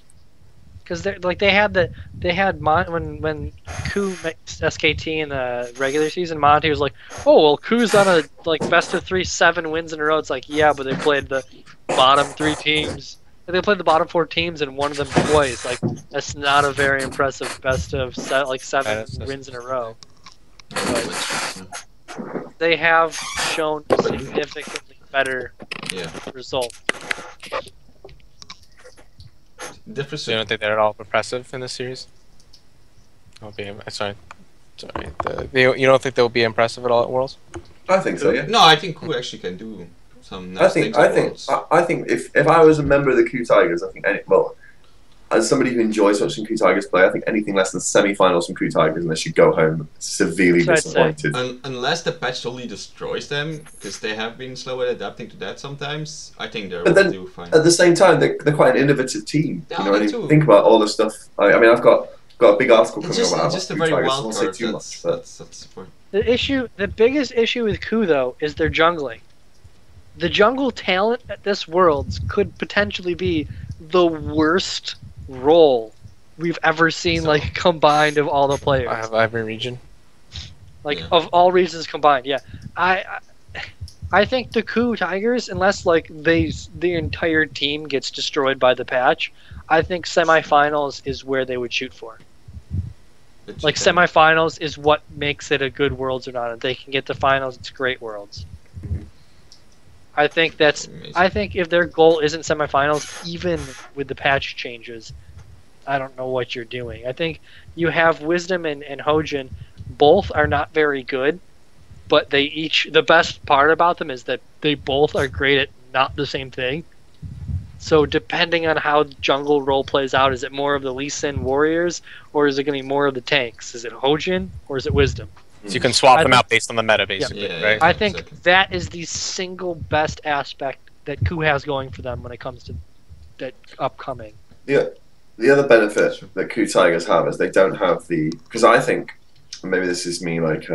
because they had when Ku mixed SKT in the regular season, Monty was like, oh well, Ku's on a like best of 3, 7 wins in a row. It's like, yeah, but they played the bottom 3 teams. They played the bottom 4 teams and won them twice. Like that's not a very impressive best of 7 wins in a row. But they have shown significantly better results. So you don't think they're at all impressive in this series? Sorry. You don't think they'll be impressive at all at Worlds? I think so. Yeah. No, I think Ku actually can do some nice things at Worlds. I think if I was a member of the Ku Tigers, I think as somebody who enjoys watching Ku Tigers play, I think anything less than semi-finals from Ku Tigers, and they should go home severely disappointed. Unless the patch totally destroys them, because they have been slow at adapting to that sometimes, I think they're going to do fine. At the same time, they're quite an innovative team. Yeah, you know what I mean? Think about all the stuff. I mean, I've got a big article coming about just a Ku very Tigers. wild card. That's the point. The biggest issue with Ku though is their jungling. The jungle talent at this Worlds could potentially be the worst role we've ever seen, like combined of all the players. I have every region. Like of all regions combined, yeah. I think the Ku Tigers, unless like the entire team gets destroyed by the patch, I think semifinals is where they would shoot for. Like semifinals is what makes it a good Worlds or not. If they can get to finals, it's great Worlds. I think if their goal isn't semifinals, even with the patch changes, I don't know what you're doing. I think you have Wisdom and Hojin, both are not very good, but the best part about them is that they both are great at not the same thing. So depending on how the jungle role plays out, is it more of the Lee Sin warriors, or is it going to be more of the tanks? Is it Hojin, or is it Wisdom? So you can swap them out based on the meta, basically, right? I think that is the single best aspect that Ku has going for them when it comes to that upcoming. Yeah. The other benefit that Ku Tigers have is they don't have because I think, maybe this is me like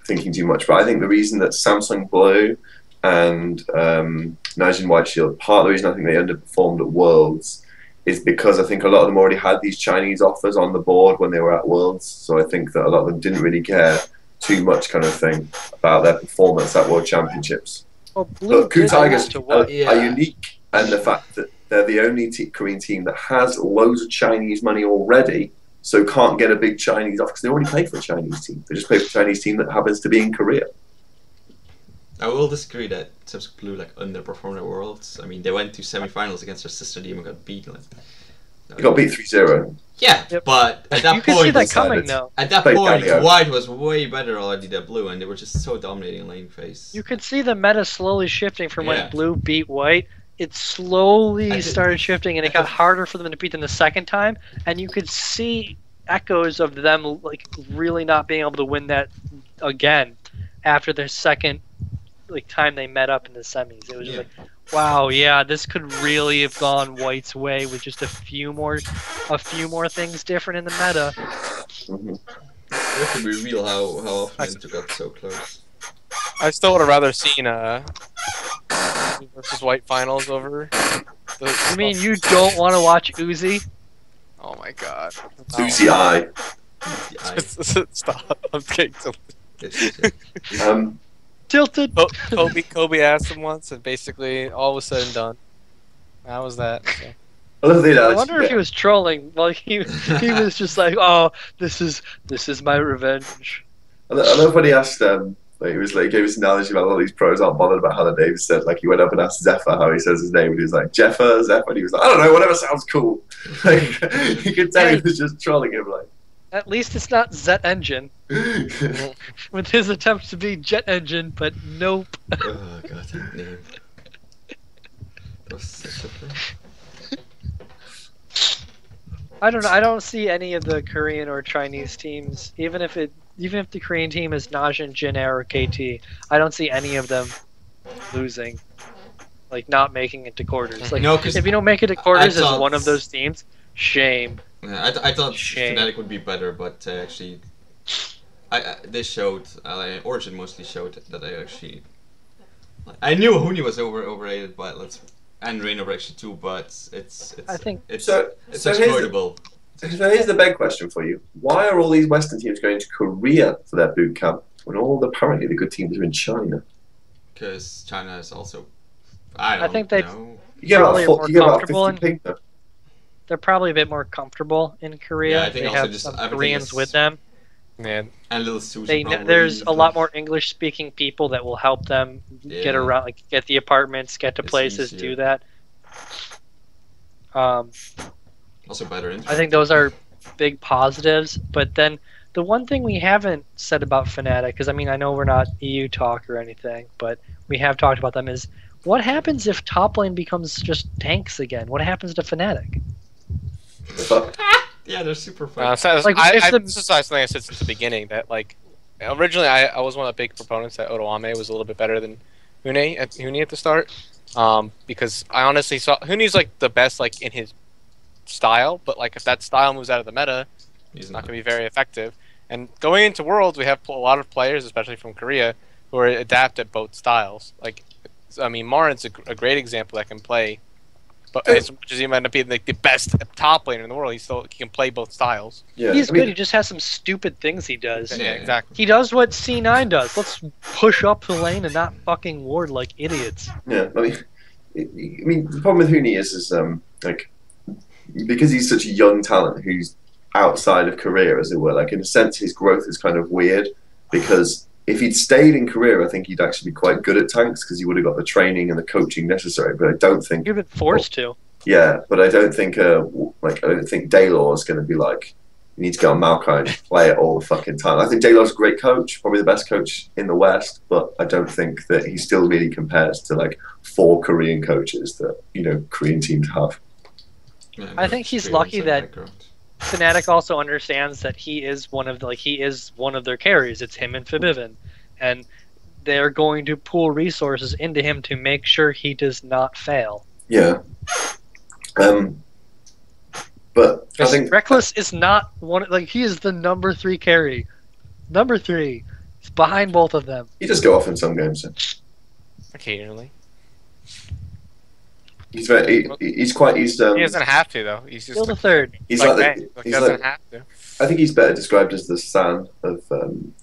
thinking too much, but I think the reason that Samsung Blue and Najin White Shield, part of the reason I think they underperformed at Worlds is because I think a lot of them already had these Chinese offers on the board when they were at Worlds, so I think that a lot of them didn't really care too much kind of thing about their performance at World Championships. Well, but Ku Tigers are unique, and the fact that they're the only Korean team that has loads of Chinese money already, so can't get a big Chinese offer because they already played for a Chinese team. They just played for a Chinese team that happens to be in Korea. I will disagree that Samsung Blue like underperformed at Worlds. I mean, they went to semi-finals against their sister team and got beat. Like, they got beat 3-0. Yeah, but at that you point, can see that coming though. At that point, White was way better already than Blue, and they were just so dominating lane phase. You could see the meta slowly shifting from when Blue beat White. It slowly started shifting, and it got harder for them to beat them the second time. And you could see echoes of them like really not being able to win that again after their second time they met up in the semis. It was just like, wow, yeah, this could really have gone White's way with just a few more things different in the meta. We have to be real how often it got so close. I still would have rather seen versus White finals over. You mean you don't want to watch Uzi? Oh my god. Uzi I. Stop. I'm getting tilted. Tilted. Kobe asked him once, and basically all was said and done. That was that. So. I wonder if he was trolling. Well, he was just like, "Oh, this is my revenge." I love when he asked. He gave us an analogy about all these pros aren't bothered about how their name's said. Like he went up and asked Zephyr how he says his name, and he was like Jeffer, Zephyr, and he was like, I don't know, whatever sounds cool. Like, you could tell he was just trolling him. Like, at least it's not Zet Engine. With his attempts to be Jet Engine, but nope. Oh god, that name. That was such a thing. I don't know. I don't see any of the Korean or Chinese teams, even if the Korean team is Najin, Jin Air, or KT. I don't see any of them losing, like not making it to quarters. Like, no, if you don't make it to quarters as one of those teams, shame. Yeah, I thought Fnatic would be better, but actually, they showed. Origin mostly showed that I actually. I knew Huni was overrated, but And Reignover actually too, but I think it's So it's here's the, exploitable. so here's the big question for you: why are all these Western teams going to Korea for their boot camp when apparently the good teams are in China? Because China is also, I don't think they know. You get Probably about more you get about comfortable 50 ping though. they're probably a bit more comfortable in Korea. Yeah, I think they also have just some everything Koreans is- with them. Yeah. And little Susie They probably. there's a lot more English speaking people that will help them get Yeah. around, like get the apartments, get to It's places, easier. do that. Also better internet. I think those are big positives. But then the one thing we haven't said about Fnatic, because I mean I know we're not EU talk or anything, but we have talked about them, is what happens if top lane becomes just tanks again? What happens to Fnatic? Yeah, they're super fun. Like, if the- this is something I said since the beginning that like originally I was one of the big proponents that Otoame was a little bit better than Hune at the start, because I honestly saw Hune's like the best like in his style, but like if that style moves out of the meta, He's not going to be very effective. And going into Worlds, we have a lot of players, especially from Korea, who are adept at both styles. Like, I mean, Marin's a great example that can play, but as much as he might not be like the best top laner in the world, he can play both styles. Yeah, He's I mean, good. He just has some stupid things he does. Yeah, exactly. He does what C9 does. Let's push up the lane and not fucking ward like idiots. Yeah, I mean, the problem with Huni is like because he's such a young talent who's outside of Korea, as it were. Like in a sense, his growth is kind of weird because if he'd stayed in Korea, I think he'd actually be quite good at tanks because he would have got the training and the coaching necessary. But I don't think You've been forced to. Yeah, but I don't think I don't think Daylor is going to be like you need to go on Maokai and play it all the fucking time. I think Daylor's a great coach, probably the best coach in the West, but I don't think that he still really compares to like 4 Korean coaches that Korean teams have. Yeah, I think he's experience lucky and that background. Fnatic also understands that he is one of their carries. It's him and Fabivin, and they're going to pool resources into him to make sure he does not fail. Yeah. But I think Reckless is not he is the number 3 carry. Number 3. He's behind both of them. he does go off in some games. Occasionally, He's very he's he doesn't have to though. He's just Still the 3rd. he's like, like Bang. He he's doesn't like have to. I think he's better described as the San of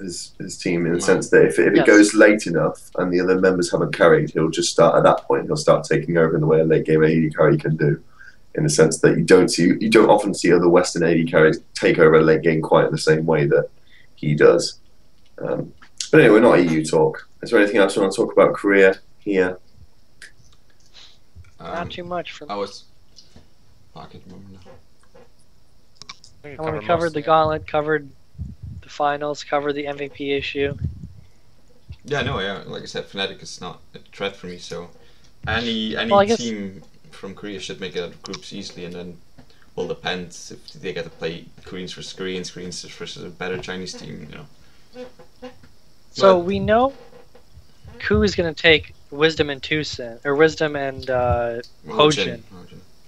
his team in the Wow. sense that if it Yes. goes late enough and the other members haven't carried, he'll just start at that point. He'll start taking over in the way a late game AD carry can do. In the sense that you don't often see other Western AD carries take over a late game quite in the same way that he does. But anyway, not EU talk. Is there anything else you want to talk about Korea here? Not too much from. I was. I can't remember now. We covered the gauntlet, covered the finals, covered the MVP issue. Yeah, no, yeah. Like I said, Fnatic is not a threat for me. So any Well, I guess- team from Korea should make it out of groups easily, and then will depend if they get to play Koreans versus Koreans versus a better Chinese team. So But- we know Ku is going to take Wisdom and Tucson, or Wisdom and Hojin.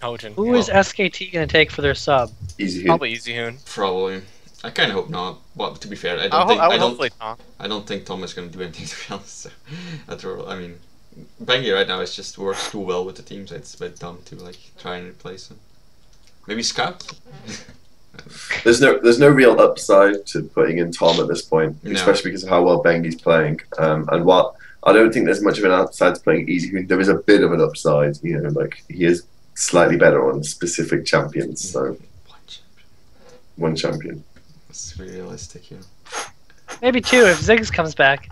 Hojin. Who is SKT going to take for their sub? Easy here. Probably Easy Hoon. Probably. I kind of hope not. Well, to be fair, I I don't think would hopefully Tom. I don't think Tom is going to do anything, to be honest. So, at all. I mean, Bengi right now is just works too well with the team, so it's a bit dumb to like try and replace him. Maybe Scout. There's no real upside to putting in Tom at this point, No. especially because of how well Bengi's playing. And while I don't think there's much of an upside to playing Easy Hoon, there is a bit of an upside. Like he is slightly better on specific champions. So one champion. That's realistic, yeah. Maybe 2 if Ziggs comes back.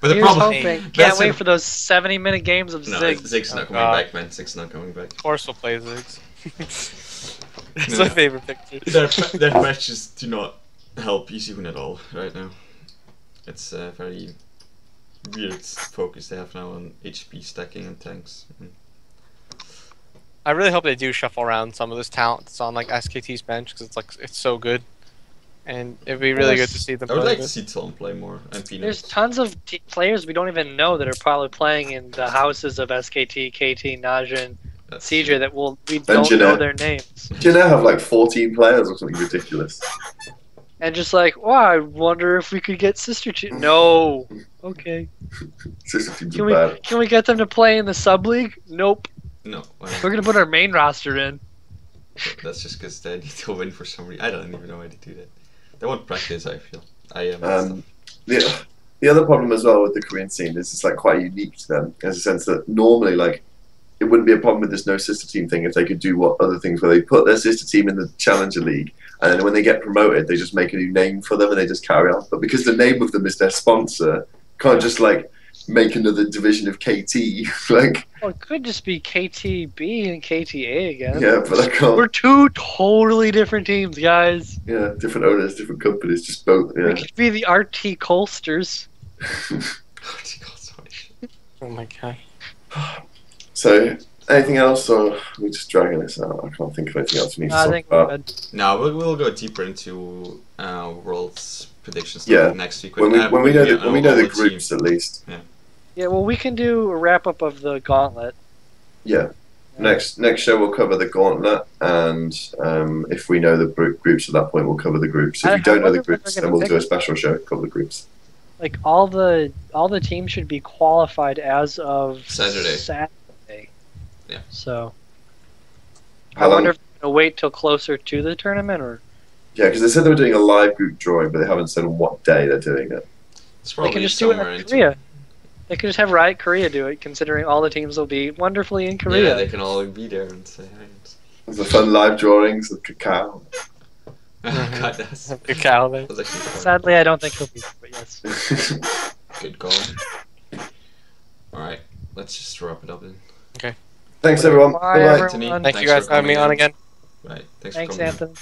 But the Here's problem. hoping. Can't that's wait a- for those 70-minute games of No, Ziggs. Ziggs not Oh, coming God. back, man. Ziggs not coming back. Of course, we'll play Ziggs. That's No. my favorite picture. Their matches do not help Easy Hoon at all right now. It's a very weird focus they have now on HP stacking and tanks. I really hope they do shuffle around some of this talent that's on like SKT's bench because it's so good, and it'd be really good to see them I would play like to good. see Tom play more and Peanuts. There's tons of players we don't even know that are probably playing in the houses of SKT, KT, Najin, That's- CJ that we don't know Jeanette. their names. Do you know have like 14 players or something ridiculous? And just like, wow, I wonder if we could get Sister Ch. No. Okay. Sister teams Can are we bad. can we get them to play in the sub league? Nope. No, We're gonna put our main roster in. that's just because they need to win for some reason. I don't even know why they do that. They won't practice, I feel. The other problem as well with the Korean scene is it's like quite unique to them, in the sense that normally like it wouldn't be a problem with this no sister team thing if they could do what other things where they put their sister team in the Challenger League and then when they get promoted they just make a new name for them and they just carry on. But because the name of them is their sponsor, can't just like make another division of KT like Well, it could just be KTB and KTA again. yeah, but I can't. We're two totally different teams, guys. Yeah, different owners, different companies, just both. We Yeah. could be the RT Colsters. Oh my god. So, anything else, or are we just dragging this out? I can't think of anything else we need to I talk think we're about. good. No, we'll go deeper into World's predictions Yeah, next week. When we know the all groups teams. at least. Yeah, well, we can do a wrap up of the gauntlet. Yeah. Next show we'll cover the gauntlet, and if we know the groups at that point, we'll cover the groups. If I we don't know wonder the if they're groups, gonna then we'll pick do a it. special show cover the groups. Like all the teams should be qualified as of Saturday. Saturday. Yeah. So I How long? wonder if they're gonna wait till closer to the tournament, or Yeah, because they said they were doing a live group drawing, but they haven't said on what day they're doing it. It's they probably can just do it somewhere in into- Korea. They could just have Riot Korea do it, considering all the teams will be wonderfully in Korea. Yeah, they can all be there and say hi. There's a fun live drawings of cacao. God, that's Cacao. actually fun. Sadly, I don't think he'll be, but yes. Good call. Alright, let's just wrap it up then. Thanks everyone. Bye, Bye bye. everyone. Anthony. Thank Thanks you guys for for having me coming on in. again. Right, thanks Thanks, for coming in. Anthony.